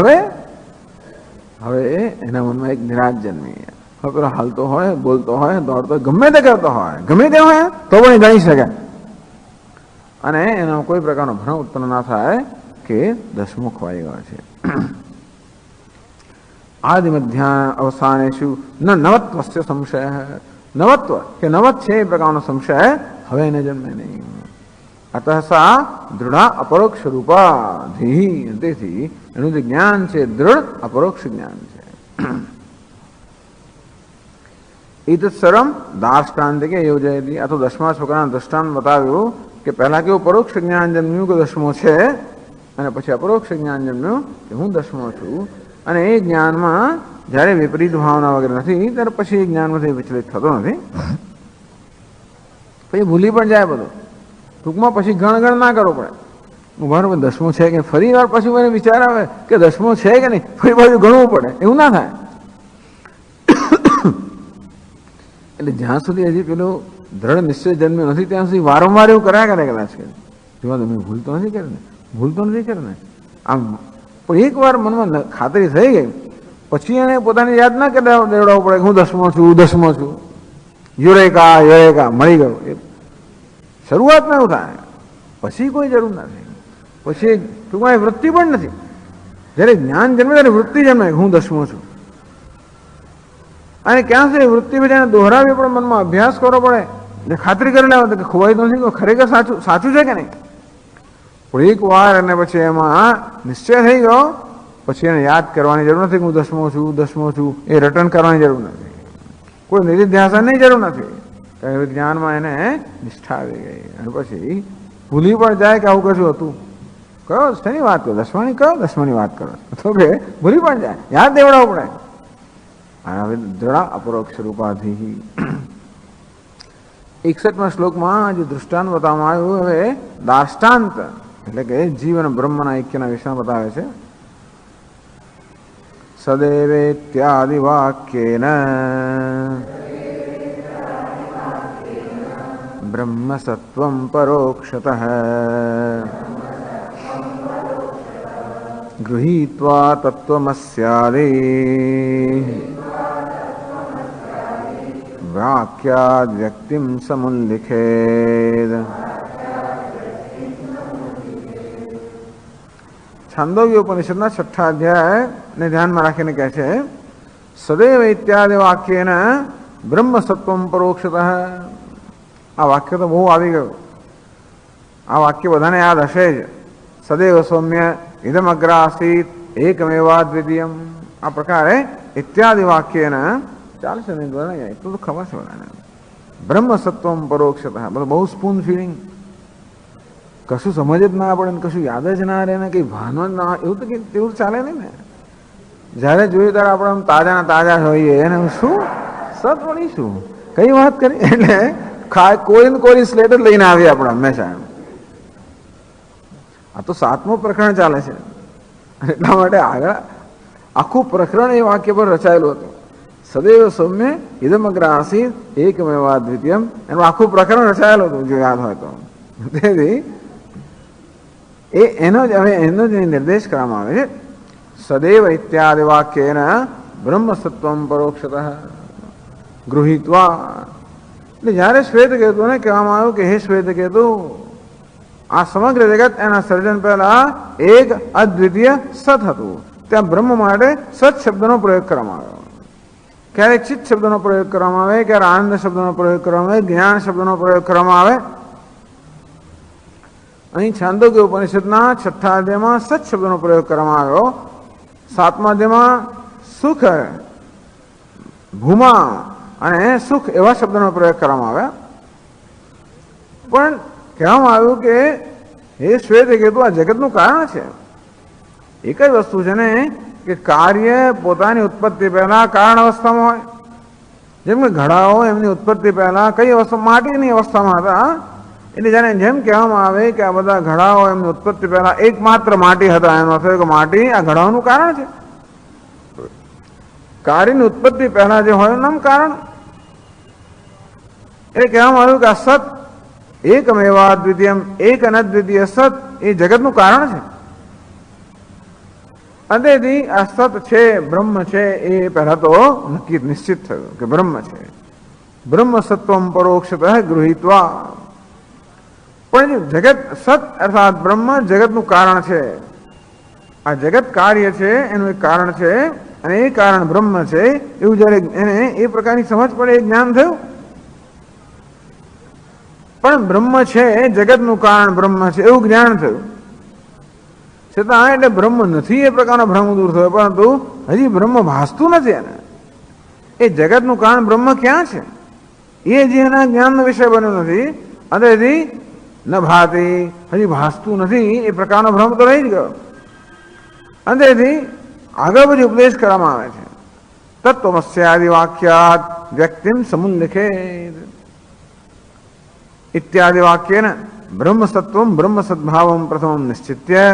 Speaker 1: હવે એના મનમાં એક નિરાશ જન્મી. હવે પેલો હાલતો હોય, બોલતો હોય, દોડતો હોય, ગમે તે કરતો હોય, ગમે તે હોય તો પણ એ ગણી શકે. અને એનો કોઈ પ્રકારનો ભ્રમ ઉત્પન્ન ના થાય કે દસમો ખોવાઈ ગયો છે. આદિ મધ્યા અવસાનેષુ ન નવત્વસ્ય સંશય. નવત્વ કે નવત છે એ પ્રકારનો સંશય હવે એને જન્મે નહીં. અતઃ સા દૃઢ અપરોક્ષ રૂપાધિ. તેથી એનું જે જ્ઞાન છે દૃઢ અપરોક્ષ જ્ઞાન છે. ઈત સર્વમ દાર્ષ્ટાંતિકે યોજયતી. આ તો દસમા છોકરાના દ્રષ્ટાંત બતાવ્યું કે પહેલા કેવું પરોક્ષ જ્ઞાન જન્મ્યું કે દસમો છે, અને પછી અપરોક્ષ જ્ઞાન જન્મ્યું કે હું દસમો છું. અને એ જ્ઞાનમાં જ્યારે વિપરીત ભાવના વગેરે નથી ત્યારે પછી એ જ્ઞાનમાંથી વિચલિત થતો નથી. પછી ભૂલી પણ જાય બધું. ટૂંકમાં પછી ગણ ના કરવો પડે. બરાબર દસમો છે કે ફરી વાર પછી મને વિચાર આવે કે દસમો છે કે નહીં, ફરી બાજુ ગણવું પડે, એવું ના થાય. એટલે જ્યાં સુધી હજી પેલું દ્રઢ નિશ્ચય જન્મ્યો નથી ત્યાં સુધી વારંવાર એવું કર્યા કરે કદાચ કે જોવા તમે ભૂલ તો નથી કરે ને આમ. પણ એક વાર મનમાં ખાતરી થઈ ગઈ પછી એને પોતાની યાદ ના દેવડાવવું પડે કે હું દસમો છું. યુરેકા મળી ગયો. શરૂઆતમાં એવું થાય, પછી કોઈ જરૂર નથી. પછી ટૂંકમાં એ વૃત્તિ પણ નથી. જ્યારે જ્ઞાન જન્મે ત્યારે વૃત્તિ જન્મે હું દસમો છું. અને ક્યાં સુધી વૃત્તિ બધાને દોહરાવી પડે, મનમાં અભ્યાસ કરવો પડે, ને ખાતરી કરી લેવા કે ખોવાય તો નથી, ખરેખર સાચું છે કે નહીં. પણ એક વાર અને પછી એમાં નિશ્ચય થઈ ગયો પછી એને યાદ કરવાની જરૂર નથી કે હું દસમો છું. એ રટન કરવાની જરૂર નથી, કોઈ નિધિધ્યાસનની જરૂર નથી. કારણ કે જ્ઞાનમાં એને નિષ્ઠા આવી ગઈ. અને પછી ભૂલી પણ જાય કે આવું કશું હતું. કયો શેની વાત કરો? દસમાની વાત કરો તો કે ભૂલી પણ જાય, યાદ દેવડાવવું પડે. હવે દ્રઢ અપરોક્ષ રૂપાધિ. 61મા શ્લોકમાં જે દૃષ્ટાંત બતાવવામાં આવ્યું, હવે દાષ્ટાંત એટલે કે જીવન બ્રહ્મના ઐક્યના વિષય બતાવે છે. સદેવેત્યાદિ વાક્યેન બ્રહ્મ સત્વં પરોક્ષતઃ ગૃહીત્વા તત્વમસ્યાદિ વાક્યાદ વ્યક્તિમ સમુલ્લિખેદ. છાંદોગ્ય ઉપનિષદના 6ઠ્ઠા અધ્યાયને ધ્યાનમાં રાખીને કહે છે સદૈવ ઇત્યાદિ વાક્યેન બ્રહ્મ સત્વમ પરોક્ષતઃ. આ વાક્ય તો બહુ આવી ગયું. આ વાક્ય બધાને યાદ હશે જ. સદૈવ સૌમ્ય ઇદમ અગ્ર આસીત એકમેવા દ્વિતીયમ. આ પ્રકારે ઇત્યાદિ વાક્યેન ચાલશે નહીં દ્વારા એટલું તો ખબર છે બધાને. બ્રહ્મ સત્વમ પરોક્ષતઃ. બહુ સ્પૂન ફીડિંગ, કશું સમજ જ ના પડે ને કશું યાદ જ ના રહે ને કંઈ ભાન જ ના, એવું તો તેવું ચાલે નહીં ને. જ્યારે જોયું ત્યારે આપણે આમ તાજા હોઈએ એને શું સત વળીશું કઈ વાત કરી. એટલે કોઈને કોઈ સ્લેટ જ લઈને આવીએ આપણે હંમેશા. આ તો 7મું પ્રકરણ ચાલે છે. એટલા માટે આગળ આખું પ્રકરણ એ વાક્ય પર રચાયેલું હતું. સદૈવ સૌમ્ય ઇદમગ્ર આસીત એકમેવા દ્વિતીયમ, એનું આખું પ્રકરણ રચાયેલું હતું, જો યાદ હોય તો. તેથી એનો જ હવે એનો જ નિર્દેશ કરવામાં આવે છે. સદૈવ ઇત્યાદિ વાક્યેન બ્રહ્મ સત્વમ પરોક્ષતઃ ગૃહીત્વા. એટલે જ્યારે શ્વેતકેતુને કહેવામાં આવ્યું કે હે શ્વેતકેતુ, આ સમગ્ર જગત એના સર્જન પહેલા એક અદ્વિતીય સત હતું. ત્યાં બ્રહ્મ માટે સત શબ્દનો પ્રયોગ કરવામાં આવ્યો. ક્યારેક ચિત્ત શબ્દનો પ્રયોગ કરવામાં આવે, ક્યારે આનંદ શબ્દનો પ્રયોગ કરવામાં આવે, જ્ઞાન શબ્દનો પ્રયોગ કરવામાં આવે. અહીં છાંદોગ્ય ઉપનિષદના 6થા અધ્યાયમાં સત શબ્દનો પ્રયોગ કરવામાં આવ્યો. 7મા અધ્યાયમાં સુખ, ભૂમા અને સુખ એવા શબ્દનો પ્રયોગ કરવામાં આવ્યા. પણ કહેવામાં આવ્યું કે હે શ્વેતકેતુ, આ જગતનું કારણ છે. એક જ વસ્તુ છે ને કે કાર્ય પોતાની ઉત્પત્તિ પહેલા કારણ અવસ્થામાં હોય. જેમ કે ઘડાઓ એમની ઉત્પત્તિ પહેલા કઈ અવસ્થા, માટીની અવસ્થામાં હતા. એટલે જ્યારે જેમ કહેવામાં આવે કે આ બધા ઘડાઓ એમની ઉત્પત્તિ પહેલા એકમાત્ર માટી હતા, એનો અર્થ કે માટી આ ઘડાઓનું કારણ છે. કાર્યની ઉત્પત્તિ પહેલા જે હોય એનું નામ કારણ. એ કહેવામાં આવ્યું કે આ સત એકમેવા દ્વિતીયમ, એક અનદ્વિતીય સત એ જગતનું કારણ છે. અંતેથી આ સત છે, બ્રહ્મ છે, એ પહેલા તો નક્કી નિશ્ચિત થયું કે બ્રહ્મ છે. બ્રહ્મ સત્વમ પરોક્ષતઃ ગૃહીત્વા. પણ જગત સત અર્થાત બ્રહ્મ જગતનું કારણ છે. આ જગત કાર્ય છે, એનું એક કારણ છે અને એ કારણ બ્રહ્મ છે. એવું જયારે એને એ પ્રકારની સમજ પડે, એ જ્ઞાન થયું. પણ બ્રહ્મ છે, જગતનું કારણ બ્રહ્મ છે, એવું જ્ઞાન થયું. છતાં એટલે બ્રહ્મ નથી એ પ્રકારનો ભ્રમ દૂર થયો, પરંતુ હજી બ્રહ્મ ભાસતું નથી. એને એ જગતનું કારણ બ્રહ્મ ક્યાં છે એ હજી એના જ્ઞાનનો વિષય બન્યો નથી. અંતેથી ન ભાતી, હજી ભાસતું નથી એ પ્રકારનો ભ્રમ તો રહી જ ગયો. અંતેથી આગળ પછી ઉપદેશ કરવામાં આવે છે. તત્વમસ્યાદિ વાક્યાત વ્યક્તિમ સમુલ્લેખે ઇત્યાદિ વાક્યેન બ્રહ્મ સત્વમ બ્રહ્મ સદભાવમ પ્રથમમ નિશ્ચિત્ય.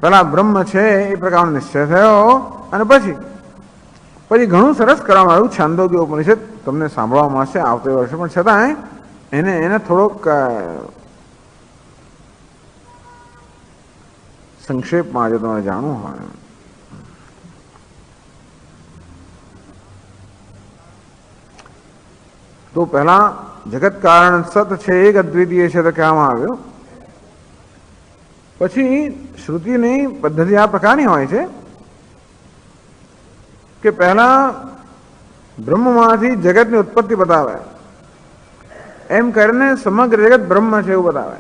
Speaker 1: પેલા બ્રહ્મ છે એ પ્રકારનો નિશ્ચય થયો અને પછી ઘણું સરસ કરવામાં આવ્યું. છાંદોગ્ય ઉપનિષદ તમને સાંભળવા મળશે આવતા વર્ષે, પણ છતાંય એને થોડોક સંક્ષેપમાં આજે તમારે જાણવું હોય. તો પહેલા જગત કારણ સત છે, એક અદ્વિતીય છે તો કહેવામાં આવ્યું. પછી શ્રુતિની પદ્ધતિ આ પ્રકારની હોય છે કે પહેલા બ્રહ્મમાંથી જગતની ઉત્પત્તિ બતાવે, એમ કરીને સમગ્ર જગત બ્રહ્મ છે એવું બતાવે.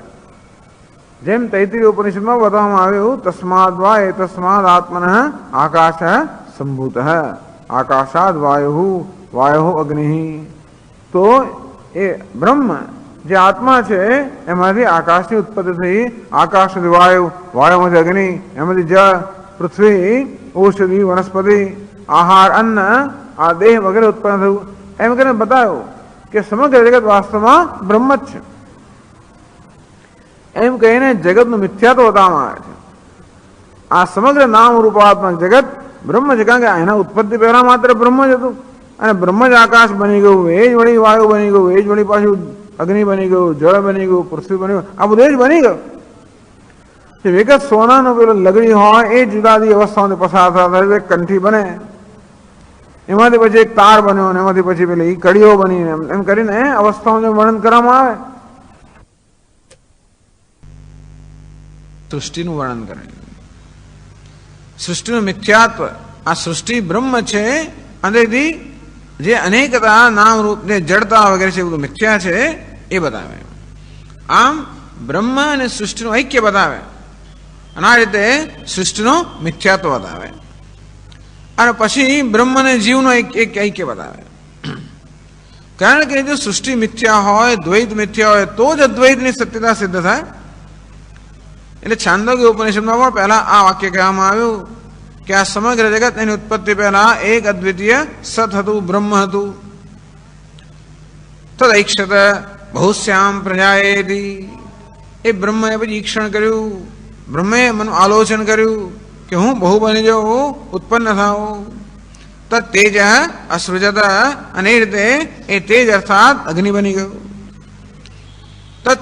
Speaker 1: જેમ તૈત્રીય ઉપનિષદમાં બતાવવામાં આવ્યું, તસ્માદ વા એ તસ્માદ આત્મન આકાશ સંભૂત, આકાશાદ વાયુ, વાયુ અગ્નિ. તો એ બ્રહ્મ જે આત્મા છે એમાંથી આકાશની ઉત્પત્તિ થઈ, આકાશમાંથી વાયુ, વાયુમાંથી અગ્નિ, એમાંથી જળ, પૃથ્વી, ઔષધિ, વનસ્પતિ, આહાર, અન્ન, આ દેહ વગેરે ઉત્પન્ન થયું. એમ કરીને બતાવ્યું કે સમગ્ર જગત વાસ્તવમાં બ્રહ્મ જ છે. એમ કહીને જગતનું મિથ્યાત્વ બતાવવામાં આવે છે. આ સમગ્ર નામ રૂપાત્મક જગત બ્રહ્મ છે, કારણ કે એના ઉત્પત્તિ પહેલા માત્ર બ્રહ્મ જ હતું. અને બ્રહ્મ જ આકાશ બની ગયું, એ જ વળી વાયુ બની ગયું, એ જ વળી પાછું અગ્નિ બની ગયું, જળ બની ગયું, પૃથ્વી બની ગયું, આ બધું જ બની ગયું. વિગત સોનાનો પેલો લગડી હોય એ જુદા જુદી અવસ્થાઓથી પસાર થતા એક કંઠી બને, એમાંથી પછી એક તાર બન્યો, અને એમાંથી પછી પેલી કડીઓ બની, એમ કરીને અવસ્થાઓનું વર્ણન કરવામાં આવે. સૃષ્ટિનું વર્ણન કરે, સૃષ્ટિનું મિથ્યાત્વ. આ સૃષ્ટિ બ્રહ્મ છે, અંદરથી જે અનેકતા નામ રૂપ ને જડતા વગેરે છે બધું મિથ્યા છે એ બતાવે. આમ બ્રહ્મ અને સૃષ્ટિનું ઐક્ય બતાવે અને આ રીતે સૃષ્ટિનો મિથ્યાત્વ બતાવે. અને પછી બ્રહ્મ અને જીવનો એક ઐક્ય બતાવે. કારણ કે જો સૃષ્ટિ મિથ્યા હોય, દ્વૈત મિથ્યા હોય, તો જ અદ્વૈતની સત્યતા સિદ્ધ થાય. એટલે છાંદોગ્ય ઉપનિષદમાં પણ પહેલા આ વાક્ય કહેવામાં આવ્યું કે આ સમગ્ર જગત એની ઉત્પત્તિ પહેલા એક અદ્વિતીય સત હતું, બ્રહ્મ હતું. તદૈક્ષત બહુશ્યામ પ્રજાએતિ. એ બ્રહ્મએ પછી ઈક્ષણ કર્યું, બ્રહ્મે મનનું આલોચન કર્યું કે હું બહુ બની જાઉં, ઉત્પન્ન થાઉં. તેજ અસૃજત, અને એ રીતે એ તેજ અર્થાત અગ્નિ બની ગયું.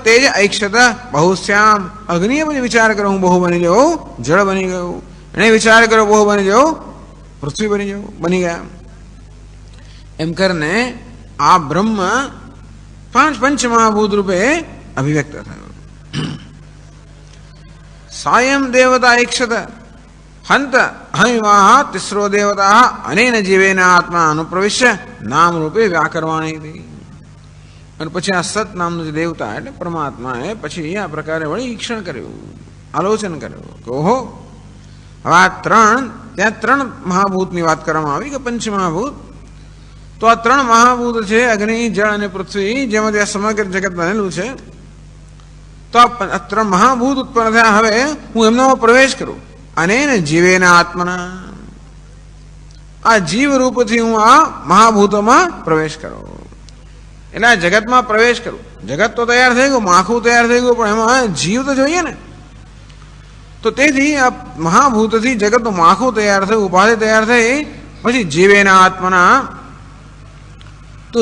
Speaker 1: તેજ ઐક્ષત બહુશ્યામ, અગ્નિએ પછી વિચાર કર્યો હું બહુ બની જાઉં, જળ બની ગયું. એને વિચાર કર્યો બહુ બની જાઉં, પૃથ્વી બની ગયા. એમ કરીને આ બ્રહ્મ પંચ મહાભૂત રૂપે અભિવ્યક્ત થયો. સાયમ દેવતા ઈક્ષત હંત હમિમાહ તિસ્રો દેવતા અનેન જીવેન આત્મા અનુપ્રવિશ્ય નામ રૂપે વ્યાકરવાણી હતી. અને પછી આ સત નામનું જે દેવતા એટલે પરમાત્માએ પછી આ પ્રકારે વળી ઈક્ષણ કર્યું, આલોચન કર્યું કે ઓહો, હવે આ ત્યાં ત્રણ મહાભૂતની વાત કરવામાં આવી કે પંચ મહાભૂત. તો આ ત્રણ મહાભૂત છે, અગ્નિ, જળ અને પૃથ્વી, જેમાંથી આ સમગ્ર જગત બનેલું છે. તો આ ત્રણ મહાભૂત ઉત્પન્ન થયા. હવે હું એમનામાં પ્રવેશ કરું અને જીવેના આત્મના, આ જીવ રૂપથી હું આ મહાભૂતોમાં પ્રવેશ કરું. એટલે આ જગતમાં પ્રવેશ કરું. જગત તો તૈયાર થઈ ગયું, માખું તૈયાર થઈ ગયું, પણ એમાં જીવ તો જોઈએ ને. તો તેથી આ મહાભૂતથી જગતનું માખું તૈયાર થયું, ઉપાધિ તૈયાર થઈ. પછી જીવેના આત્મના, તો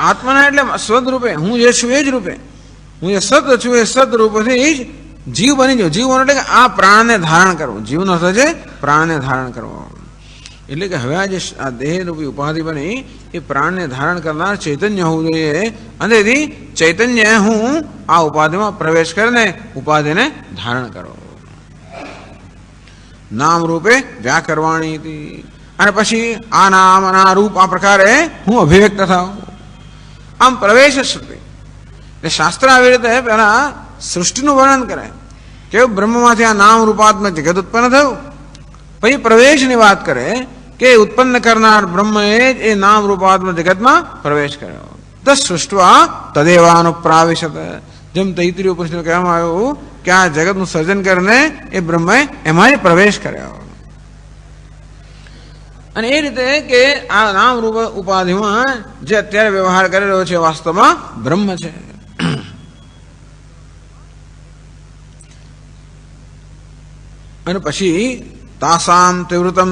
Speaker 1: આત્મના એટલે સદ રૂપે, હું જે છું એ જ રૂપે, હું જે સત છું એ સદ રૂપથી જ જીવ બની જાઉં. જીવ એટલે કે આ પ્રાણને ધારણ કરવું. જીવનો અર્થ છે પ્રાણને ધારણ કરવો. એટલે કે હવે આ જે આ દેહ રૂપી ઉપાધિ બની એ પ્રાણને ધારણ કરનાર ચૈતન્ય હોવું જોઈએ. અને તેથી ચૈતન્ય હું આ ઉપાધિમાં પ્રવેશ કરીને ઉપાધિને ધારણ કરો. નામ રૂપે વ્યાકરવાણી હતી. અને પછી આ નામ અને આ રૂપ આ પ્રકારે હું અભિવ્યક્ત થાઉં. આમ પ્રવેશ શ્રુતિ એટલે શાસ્ત્ર આવી રીતે પહેલા સૃષ્ટિનું વર્ણન કરે કે બ્રહ્મમાંથી આ નામ રૂપાત્મક જગત ઉત્પન્ન થયું. પછી પ્રવેશની વાત કરે કે ઉત્પન્ન કરનાર બ્રહ્મએ જ એ નામ રૂપાત્મક જગતમાં પ્રવેશ કર્યો. તસ સૃષ્ટવા તદેવાનુપ્રાવિશત, જેમ તૈત્રીય ઉપનિષદ કહેવામાં આવ્યું કે આ જગતનું સર્જન કરીને એ બ્રહ્મએ એમાં જ પ્રવેશ કર્યો. અને એ રીતે કે આ નામ રૂપ ઉપાધિમાં જે અત્યારે વ્યવહાર કરી રહ્યો છે વાસ્તવમાં બ્રહ્મ છે. અને પછી તાસામ તીવ્રતમ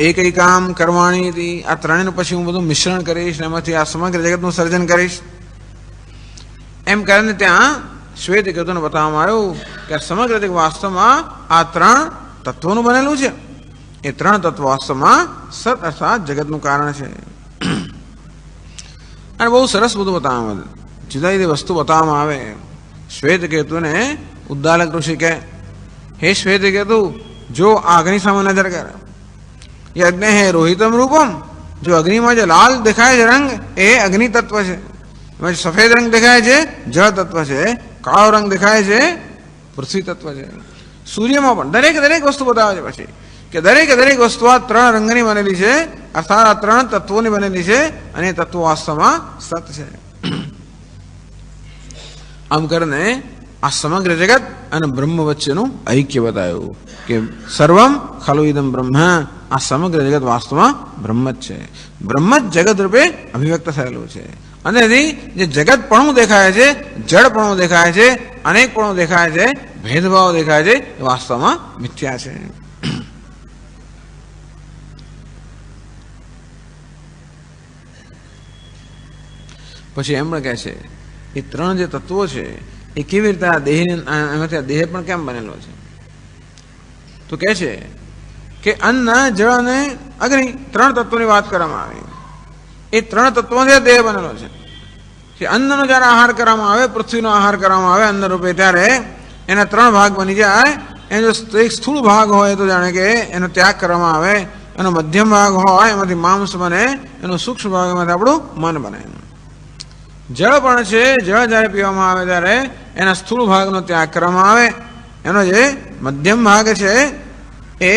Speaker 1: એકૈકામ કરવાણી હતી. આ ત્રણેયનું પછી હું બધું મિશ્રણ કરીશ, એમાંથી આ સમગ્ર જગતનું સર્જન કરીશ. એમ કરીને ત્યાં શ્વેત કેતુને બતાવવામાં આવ્યું કે સમગ્ર જગત વાસ્તવમાં આ ત્રણ તત્વોનું બનેલું છે. એ ત્રણ તત્વો વાસ્તવમાં સત અર્થાત જગતનું કારણ છે. અને બહુ સરસ બધું બતાવવામાં આવે, જુદા જુદી વસ્તુ બતાવવામાં આવે. શ્વેત કેતુને ઉદ્દાલક ઋષિ કહે, હે શ્વેત કેતુ, જો આ અગ્નિ સામે નજર કરે, એ અગ્નિ હે રોહિતમ રૂપમ, જો અગ્નિમાં જે લાલ દેખાય છે રંગ એ અગ્નિ તત્વ છે. એમાં જે સફેદ રંગ દેખાય છે જળ તત્વ છે, કાળો રંગ દેખાય છે પૃથ્વી તત્વ છે. સૂર્યમાં પણ દરેક વસ્તુ બતાવે છે પછી કે દરેક વસ્તુ આ ત્રણ રંગની બનેલી છે, અર્થાત આ ત્રણ તત્વોની બનેલી છે. અને તત્વો વાસ્તવમાં સત છે. આમ કરીને આ સમગ્ર જગત અને બ્રહ્મ વચ્ચેનું ઐક્ય બતાવ્યું કે સર્વમ ખલુ ઇદમ બ્રહ્મ, આ સમગ્ર જગત વાસ્તવમાં બ્રહ્મ જ છે. બ્રહ્મ જ જગત રૂપે અભિવ્યક્ત થયેલું છે. અને જે જગત પણ દેખાય છે, જડ પણ દેખાય છે, અનેક પણ દેખાય છે, ભેદભાવ દેખાય છે, એ વાસ્તવમાં મિથ્યા છે. પછી એમણે કહે છે એ ત્રણ જે તત્વો છે એ કેવી રીતે આ દેહ, એમાંથી આ દેહ પણ કેમ બનેલો છે? તો કહે છે કે અન્ન, જળ અને અગ્નિ ત્રણ તત્વોની વાત કરવામાં આવી. એ ત્રણ તત્વોથી દેહ બનેલો છે. કે અન્નનો જ્યારે આહાર કરવામાં આવે, પૃથ્વીનો આહાર કરવામાં આવે અન્ન રૂપે, ત્યારે એના ત્રણ ભાગ બની જાય. એનો એક સ્થૂળ ભાગ હોય તો જાણે કે એનો ત્યાગ કરવામાં આવે, એનો મધ્યમ ભાગ હોય એમાંથી માંસ બને, એનો સૂક્ષ્મ ભાગ એમાંથી આપણું મન બને. જળ પણ છે, જળ જ્યારે પીવામાં આવે ત્યારે એના સ્થૂળ ભાગનો ત્યાગ કરવામાં આવે, એનો જે મધ્યમ ભાગ છે એ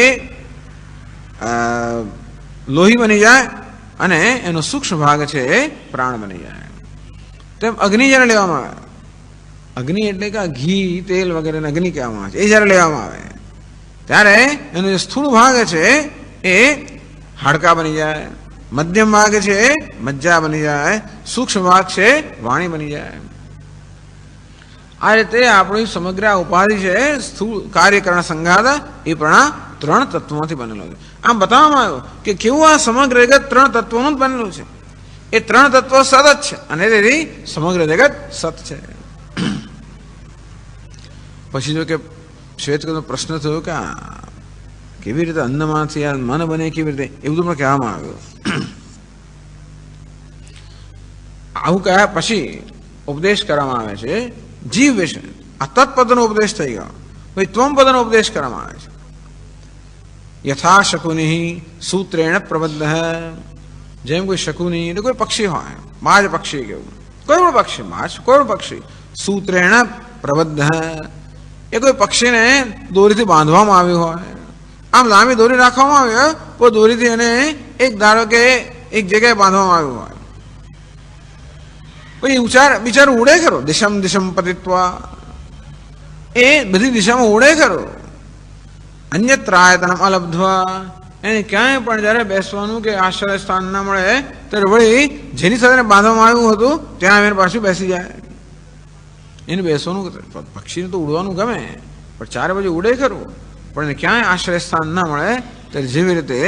Speaker 1: લોહી બની જાય અને એનો સૂક્ષ્મ ભાગ છે એ પ્રાણ બની જાય. તેમ અગ્નિ જ્યારે લેવામાં આવે, અગ્નિ એટલે કે ઘી, તેલ વગેરે અગ્નિ કહેવામાં આવે છે, એ જ્યારે લેવામાં આવે ત્યારે એનો જે સ્થૂળ ભાગ છે એ હાડકા બની જાય, મધ્યમ ભાગ છે એ મજ્જા બની જાય, સૂક્ષ્મ ભાગ છે વાણી બની જાય. આ રીતે આપણી સમગ્ર ઉપાધિ છે સ્થૂળ કાર્યકરણ સંઘાત એ પણ ત્રણ તત્વોમાંથી બનેલો છે. આમ બતાવવામાં આવ્યું કે કેવું આ સમગ્ર જગત ત્રણ તત્વોનું જ બનેલું છે. એ ત્રણ તત્વો સત જ છે અને તેથી સમગ્ર જગત સત છે. પછી જો કે શ્વેતકેતુનો પ્રશ્ન થયો કે કેવી રીતે અન્નમાંથી આ મન બને, કેવી રીતે, એવું તો પણ કહેવામાં આવ્યું. આવું કહ્યા પછી ઉપદેશ કરવામાં આવે છે જીવ વિશે. આ તત્પદનો ઉપદેશ થઈ ગયો. પછી ત્વમ પદનો ઉપદેશ કરવામાં આવે છે. યથા શકુનિ સૂત્રેણ પ્રબદ્ધ, જેમ કોઈ શકુનિ એટલે કોઈ પક્ષી હોય, માજ પક્ષી કેવું, કોઈ પણ પક્ષી, માજ કોઈ પણ પક્ષી, સૂત્રેણ પ્રબદ્ધ, એ કોઈ પક્ષીને દોરીથી બાંધવામાં આવ્યું હોય. આમ લાંબી દોરી રાખવામાં આવી હોય, કોઈ દોરીથી એને એક ધારો કે એક જગ્યાએ બાંધવામાં આવ્યું હોય. પછી બિચારું ઉડે ખરો, દિશમ દિશમ પતિત્વા, એ બધી દિશામાં ઉડે ખરો. અન્યત્રાયતનમ અલબ્ધ્વા, એને ક્યાંય પણ જ્યારે બેસવાનું કે આશ્રય સ્થાન ના મળે ત્યારે વળી જેની સાથે બાંધવામાં આવ્યું હતું ત્યાં એને પાછું બેસી જાય. એને બેસવાનું, પક્ષીને તો ઉડવાનું ગમે પણ ચારે બાજુ ઉડે ખરું, પણ એને ક્યાંય આશ્રય સ્થાન ના મળે ત્યારે જેવી રીતે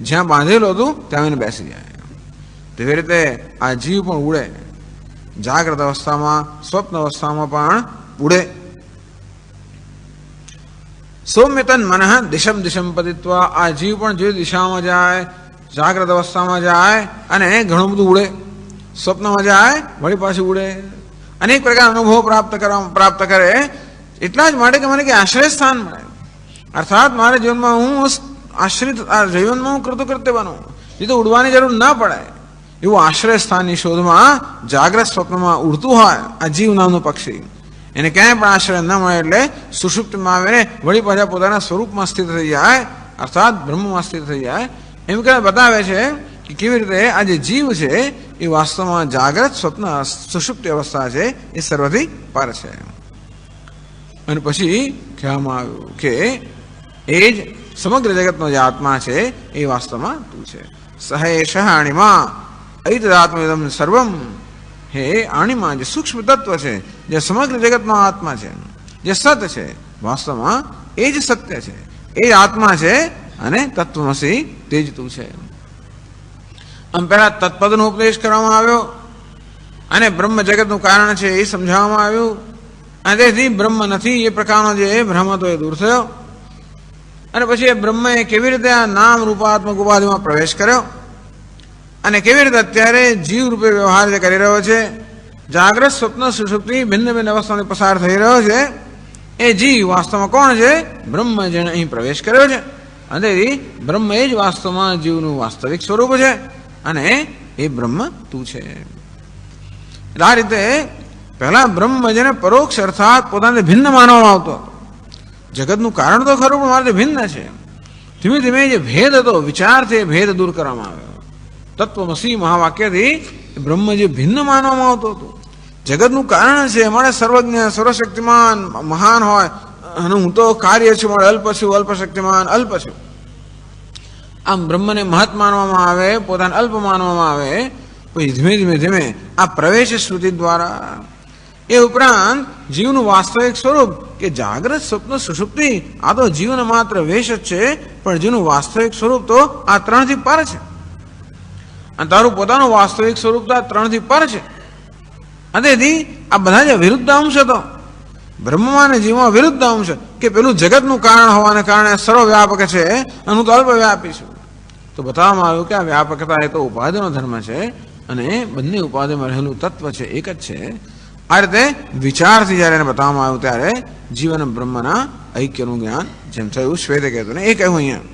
Speaker 1: જ્યાં બાંધેલું હતું ત્યાં એને બેસી જાય. તેવી રીતે આ જીવ પણ ઉડે, જાગ્રત અવસ્થામાં, સ્વપ્ન અવસ્થામાં પણ ઉડે. સૌમ્યતન મનઃ દિશમ દિશમ પતિત્વા, આ જીવ પણ જે દિશામાં જાય, જાગ્રત અવસ્થામાં જાય અને ઘણું બધું ઉડે, સ્વપ્નમાં જાય વળી પાછું ઉડે, અનેક પ્રકાર અનુભવ પ્રાપ્ત કરે. એટલા જ માટે કે મને કે આશ્રય સ્થાન મળે, અર્થાત મારા જીવનમાં હું આશ્રિત, જીવનમાં હું કૃતકૃત્ય બનું, જે તો ઉડવાની જરૂર ના પડે એવું આશ્રય સ્થાનની શોધમાં જાગ્રત સ્વપ્નમાં ઉડતું હોય આ જીવ નામનું પક્ષી. એને ક્યાંય પણ આશ્રય ન મળે એટલે સુષુપ્તિમાં આવીને વળી પાછા પોતાના સ્વરૂપમાં સ્થિત થઈ જાય, અર્થાત બ્રહ્મમાં સ્થિત થઈ જાય. એમ કે બતાવે છે કે કેવી રીતે આ જે જીવ છે એ વાસ્તવમાં જાગ્રત સ્વપ્ન સુષુપ્તિ અવસ્થા છે એ સર્વથી પર છે. અને પછી કહેવામાં આવ્યું કે એ જ સમગ્ર જગતનો જે આત્મા છે એ વાસ્તવમાં તું છે. સહેશ અણિમા ઐતદાત્મવિદમ સર્વમ, હે અણિમા જે સૂક્ષ્મ તત્વ છે, જે સમગ્ર જગતનો આત્મા છે, જે સત છે, વાસ્તવમાં એ જ સત્ય છે, એ જ આત્મા છે અને તત્વમસી તે જ તું છે. આમ પહેલા તત્પદનો ઉપદેશ કરવામાં આવ્યો અને બ્રહ્મ જગતનું કારણ છે એ સમજાવવામાં આવ્યું. અને તેથી બ્રહ્મ નથી એ પ્રકારનો જે ભ્રમ હતો એ દૂર થયો. અને પછી એ બ્રહ્મએ કેવી રીતે આ નામ રૂપાત્મક ઉપાધિમાં પ્રવેશ કર્યો અને કેવી રીતે અત્યારે જીવ રૂપે વ્યવહાર જે કરી રહ્યો છે, જાગ્રત સ્વપ્ન સુષુપ્તિ ભિન્ન ભિન્ન અવસ્થાથી પસાર થઈ રહ્યો છે, એ જીવ વાસ્તવમાં કોણ છે? બ્રહ્મ, જેણે અહીં પ્રવેશ કર્યો છે. અને તેથી બ્રહ્મ એ જ વાસ્તવમાં જીવનું વાસ્તવિક સ્વરૂપ છે અને એ બ્રહ્મ તું છે. એટલે આ રીતે પહેલા બ્રહ્મ જેને પરોક્ષ અર્થાત પોતાને ભિન્ન માનવામાં આવતો હતો. જગતનું કારણ તો ખરું પણ મારે ભિન્ન છે. ધીમે ધીમે જે ભેદ હતો, વિચારથી ભેદ દૂર કરવામાં આવ્યો. તત્વમસી મહાવાક્યથી બ્રહ્મ જે ભિન્ન માનવામાં આવતું હતું, જગતનું કારણ છે, મારે સર્વજ્ઞ સર્વશક્તિમાન મહાન હોય અને હું તો કાર્ય છું, મારે અલ્પ છું, અલ્પશક્તિમાન અલ્પ છું. આમ બ્રહ્મને મહત માનવામાં આવે, પોતાને અલ્પ માનવામાં આવે. પછી ધીમે ધીમે ધીમે આ પ્રવેશ શ્રુતિ દ્વારા, એ ઉપરાંત જીવનું વાસ્તવિક સ્વરૂપ કે જાગ્રત સ્વપ્ન સુષુપ્તિ આ તો જીવન માત્ર વેશ જ છે, પણ જીવનું વાસ્તવિક સ્વરૂપ તો આ ત્રણથી પર છે. અને તારું પોતાનું વાસ્તવિક સ્વરૂપ તો આ ત્રણથી પર છે. અને તેથી આ બધા જે વિરુદ્ધ અંશ હતો બ્રહ્મમાં અને જીવમાં, વિરુદ્ધ અંશ કે પેલું જગતનું કારણ હોવાને કારણે સર્વવ્યાપક છે અને હું તો અલ્પવ્યાપી છું. તો બતાવવામાં આવ્યું કે આ વ્યાપકતા એ તો ઉપાધિનો ધર્મ છે અને બંને ઉપાધિમાં રહેલું તત્વ છે, એક જ છે. આ રીતે વિચારથી જ્યારે એને બતાવવામાં આવ્યું ત્યારે જીવન બ્રહ્મના ઐક્યનું જ્ઞાન જેમ થયું શ્વેતકેતુને એ કહ્યું અહીંયા.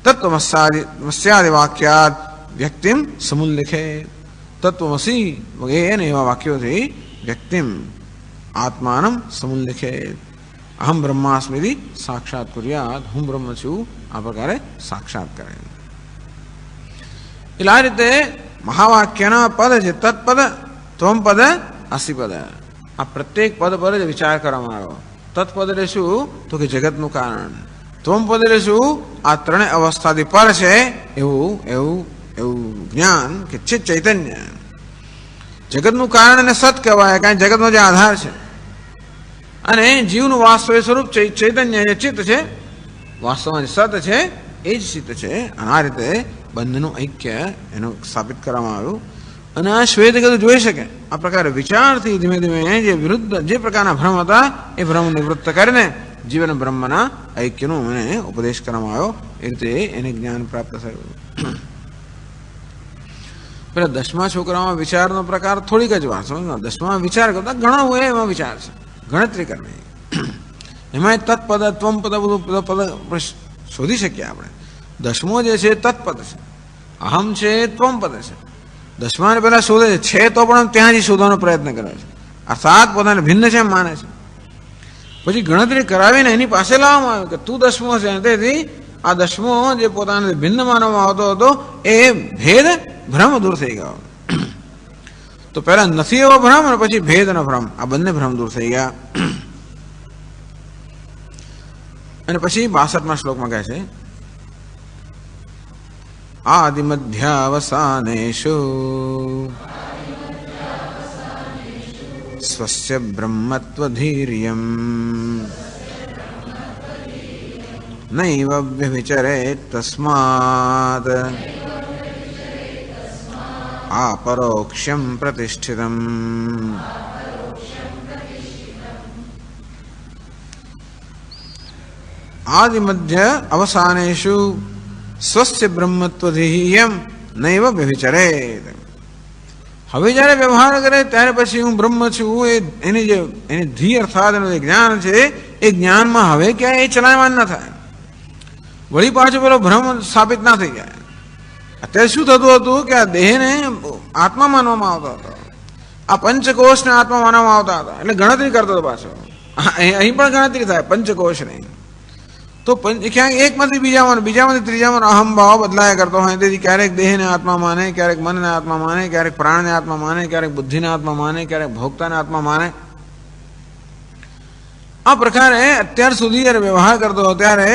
Speaker 1: તત્વમસ્યાદિ વાક્યાત વ્યક્તિમ સમુલ્લેખે, તત્વમસી વગેરે એવા વાક્યોથી વ્યક્તિમ આત્માનમ સમુલ્લેખે, અહમ બ્રહ્માસ્મિતિ સાક્ષાત કુર્યાત, હું બ્રહ્મ છું આ પ્રકારે સાક્ષાત કરે. એટલે આ રીતે મહાવાક્યના પદ છે તત્પદ, ત્વમ પદ, અસિપદ. આ પ્રત્યેક પદ પર જ વિચાર કરવામાં આવ્યો. તત્પદ એટલે શું? તો કે જગતનું કારણ. ત્વમ પદ એટલે શું? આ ત્રણેય અવસ્થાથી પર છે એવું જ્ઞાન કે ચિત્ત ચૈતન્ય. જગતનું કારણ અને સત કહેવાય, કારણ જગતનો જે આધાર છે. અને જીવનું વાસ્તવિક સ્વરૂપ ચૈતન્ય જે ચિત્ત છે વાસ્તવમાં જે સત છે એ જ ચિત્ત છે. અને આ રીતે બંધનું ઐક્ય એનું સ્થાપિત કરવામાં આવ્યું. અને આ શ્વેતકેતુ જોઈ શકે આ પ્રકારે વિચારથી ધીમે ધીમે જે વિરુદ્ધ જે પ્રકારના ભ્રમ હતા એ ભ્રમ નિવૃત્ત કરીને જીવન બ્રહ્મના ઐક્યનો મને ઉપદેશ કરવામાં આવ્યો. એ રીતે એને જ્ઞાન પ્રાપ્ત થયું. પેલા 10મા છોકરામાં વિચારનો પ્રકાર થોડીક જ વાત. 10મા વિચાર કરતા ઘણો હોય એમાં વિચાર છે, ગણતરી કરવી. એમાં તત્પદ ત્વમ પદ બધું પદ શોધી શકીએ આપણે. 10મો જે છે તત્પદ છે, અહમ છે ત્વમ પદ છે. 10માને પહેલા શોધે છે તો પણ ત્યાં જ શોધવાનો પ્રયત્ન કરે છે. અર્થાત પોતાને ભિન્ન છે એમ માને છે. પછી ગણતરી કરાવીને એની પાસે લાવવામાં આવે કે તું 10મો છે. તેથી આ 10મો જે પોતાને ભિન્ન માનવામાં આવતો હતો એ ભેદ ભ્રમ દૂર થઈ ગયો. તો પહેલા નથી એવો ભ્રમ અને પછી ભેદનો ભ્રમ, આ બંને ભ્રમ દૂર થઈ ગયા. અને પછી 62મા શ્લોકમાં કહે છે આદિમધ્યાવસાનેષુ સ્વસ્ય બ્રહ્મત્વધીર્યમ નૈવ વ્યભિચરેત તસ્માત આપરોક્ષ્યમ પ્રતિષ્ઠિતમ. આદિમધ્ય અવસાનેષુ સ્વસ્ય બ્રહ્મત્વધીયમ નૈવ વ્યભિચરેત. હવે જ્યારે વ્યવહાર કરે ત્યારે પછી હું બ્રહ્મ છું એની ધી અર્થાત એનું જે જ્ઞાન છે એ જ્ઞાનમાં હવે ક્યાંય એ ચલાયમાન ન થાય. વળી પાછો પેલો ભ્રમ સ્થાપિત ના થઈ જાય. અત્યારે શું થતું હતું કે આ દેહને આત્મા માનવામાં આવતો હતો, આ પંચકોશને આત્મા માનવામાં આવતા હતા. એટલે ગણતરી કરતો હતો પાછો. અહીં પણ ગણતરી થાય પંચકોશ નહીં તો ક્યાંક એકમાંથી બીજામાંથી ત્રીજામાં અહમ ભાવ બદલાયા કરતો હોય. તેથી ક્યારેક દેહને આત્મા માને, ક્યારેક મનને આત્મા માને, ક્યારેક પ્રાણને આત્મા માને, ક્યારેક બુદ્ધિને આત્મા માને, ક્યારેક ભોગતાને આત્મા માને. આ પ્રકારે અત્યાર સુધી જ્યારે વ્યવહાર કરતો હતો ત્યારે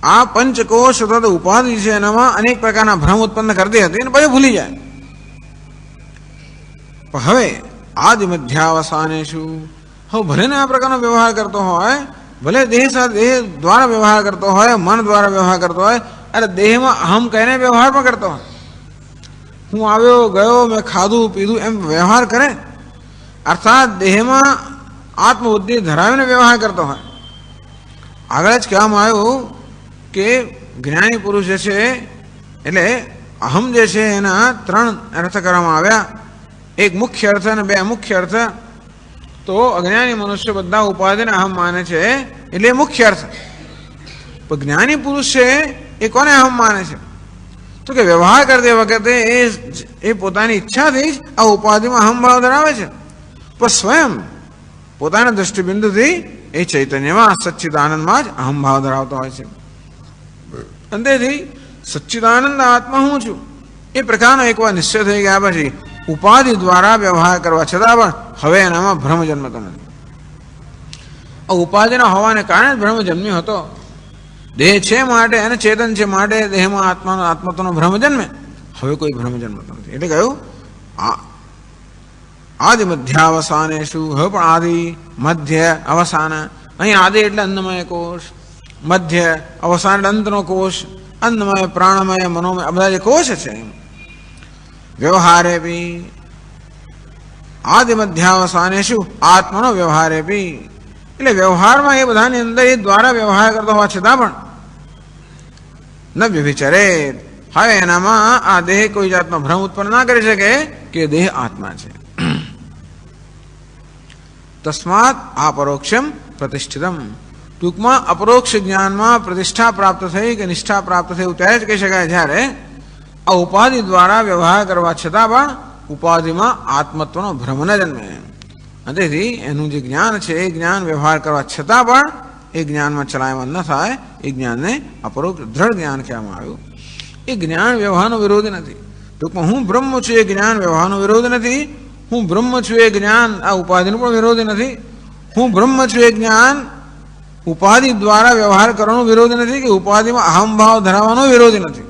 Speaker 1: આ પંચકોશ અથવા ઉપાધિ છે એનામાં અનેક પ્રકારના ભ્રમ ઉત્પન્ન કરતી હતી અને પછી ભૂલી જાય. પણ હવે આદિમધ્યાવસાને શું, હવે ભલે ને આ પ્રકારનો વ્યવહાર કરતો હોય, ભલે દેહ સાથે દેહ દ્વારા વ્યવહાર કરતો હોય, મન દ્વારા વ્યવહાર કરતો હોય, અરે દેહમાં અહમ કહીને વ્યવહાર પણ કરતો હોય. હું આવ્યો ગયો, મેં ખાધું પીધું એમ વ્યવહાર કરે. અર્થાત દેહમાં આત્મબુદ્ધિ ધરાવીને વ્યવહાર કરતો હોય. આગળ જ કહેવામાં આવ્યું કે જ્ઞાની પુરુષ જે છે એટલે અહમ જે છે એના 3 અર્થ કરવામાં આવ્યા. એક મુખ્ય અર્થ અને 2 અમુખ્ય અર્થ. તો અજ્ઞાની મનુષ્ય બધા ઉપાધિને અહમ માને છે એટલે મુખ્ય અર્થ. પણ જ્ઞાની પુરુષ છે એ કોને અહમ માને છે તો કે વ્યવહાર કરતી વખતે એ પોતાની ઈચ્છાથી જ આ ઉપાધિમાં અહમ ભાવ ધરાવે છે. પણ સ્વયં પોતાના દૃષ્ટિબિંદુથી એ ચૈતન્યમાં સચ્ચિદાનંદમાં જ અહમ ભાવ ધરાવતો હોય છે. અને તેથી સચ્ચિદાનંદ આત્મા હું છું એ પ્રકારનો એકવાર નિશ્ચય થઈ ગયા પછી ઉપાધિ દ્વારા વ્યવહાર કરવા છતાં પણ હવે એનામાં ભ્રમ જન્મતો નથી. આ ઉપાધિના હોવાને કારણે જ ભ્રમ જન્મ્યો હતો. દેહ છે માટે અને ચેતન છે માટે દેહમાં આત્મત્વનો ભ્રમ જન્મે. હવે કોઈ ભ્રમ જન્મતો નથી. એટલે કહ્યું આદિ મધ્યાવસાને શું, હવે પણ આદિ મધ્ય અવસાન. અહીં આદિ એટલે અન્નમય કોષ, મધ્ય અવસાન એટલે અંતનો કોષ, અન્નમય પ્રાણમય મનોમય આ બધા જે કોષ છે. વ્યવહારે બી આદિ મધ્યાવસાને શું આત્માનો વ્યવહારે બી એટલે વ્યવહારમાં એ બધાની અંદર એ દ્વારા વ્યવહાર કરતો હોવા છતાં પણ ન વ્યભિચરે. હવે એનામાં આ દેહ કોઈ જાતનો ભ્રમ ઉત્પન્ન ના કરી શકે કે દેહ આત્મા છે. તસ્માત અપરોક્ષમ પ્રતિષ્ઠિતમ. ટૂંકમાં અપરોક્ષ જ્ઞાનમાં પ્રતિષ્ઠા પ્રાપ્ત થઈ કે નિષ્ઠા પ્રાપ્ત થઈ ત્યારે જ કહી શકાય જ્યારે આ ઉપાધિ દ્વારા વ્યવહાર કરવા છતાં પણ ઉપાધિમાં આત્મત્વનો ભ્રમ ન જન્મે. તેથી એનું જે જ્ઞાન છે એ જ્ઞાન વ્યવહાર કરવા છતાં પણ એ જ્ઞાનમાં ચલાયમાન ન થાય. એ જ્ઞાનને અપરોક્ષ દ્રઢ જ્ઞાન કહેવામાં આવ્યું. એ જ્ઞાન વ્યવહારનો વિરોધ નથી. ટૂંકમાં હું બ્રહ્મ છું એ જ્ઞાન વ્યવહારનો વિરોધ નથી. હું બ્રહ્મ છું એ જ્ઞાન આ ઉપાધિનો પણ વિરોધ નથી. હું બ્રહ્મ છું એ જ્ઞાન ઉપાધિ દ્વારા વ્યવહાર કરવાનો વિરોધ નથી કે ઉપાધિમાં અહમભાવ ધરાવવાનો વિરોધ નથી.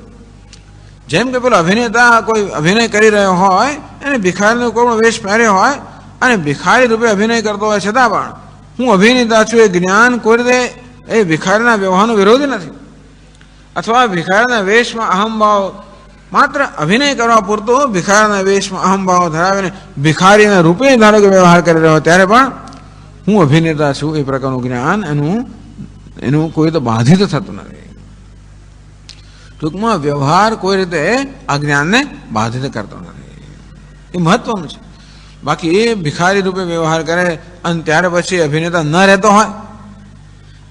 Speaker 1: જેમ કે પેલો અભિનેતા કોઈ અભિનય કરી રહ્યો હોય એને ભિખારીનો કોઈ વેશ પહેર્યો હોય અને ભિખારી રૂપે અભિનય કરતો હોય છતાં પણ હું અભિનેતા છું એ જ્ઞાન કોઈ રીતે એ ભિખારીના વ્યવહારનો વિરોધી નથી, અથવા ભિખારીના વેશમાં અહમભાવ માત્ર અભિનય કરવા પૂરતો ભિખારીના વેશમાં અહમભાવ ધરાવીને ભિખારીના રૂપે ધારો કે વ્યવહાર કરી રહ્યો ત્યારે પણ હું અભિનેતા છું એ પ્રકારનું જ્ઞાન એનું કોઈ તો બાધિત થતું નથી. ટૂંકમાં વ્યવહાર કોઈ રીતે આ જ્ઞાનને બાધિત કરતો નથી, એ મહત્વનું છે. બાકી એ ભિખારી રૂપે વ્યવહાર કરે અને ત્યારે પછી અભિનેતા ન રહેતો હોય,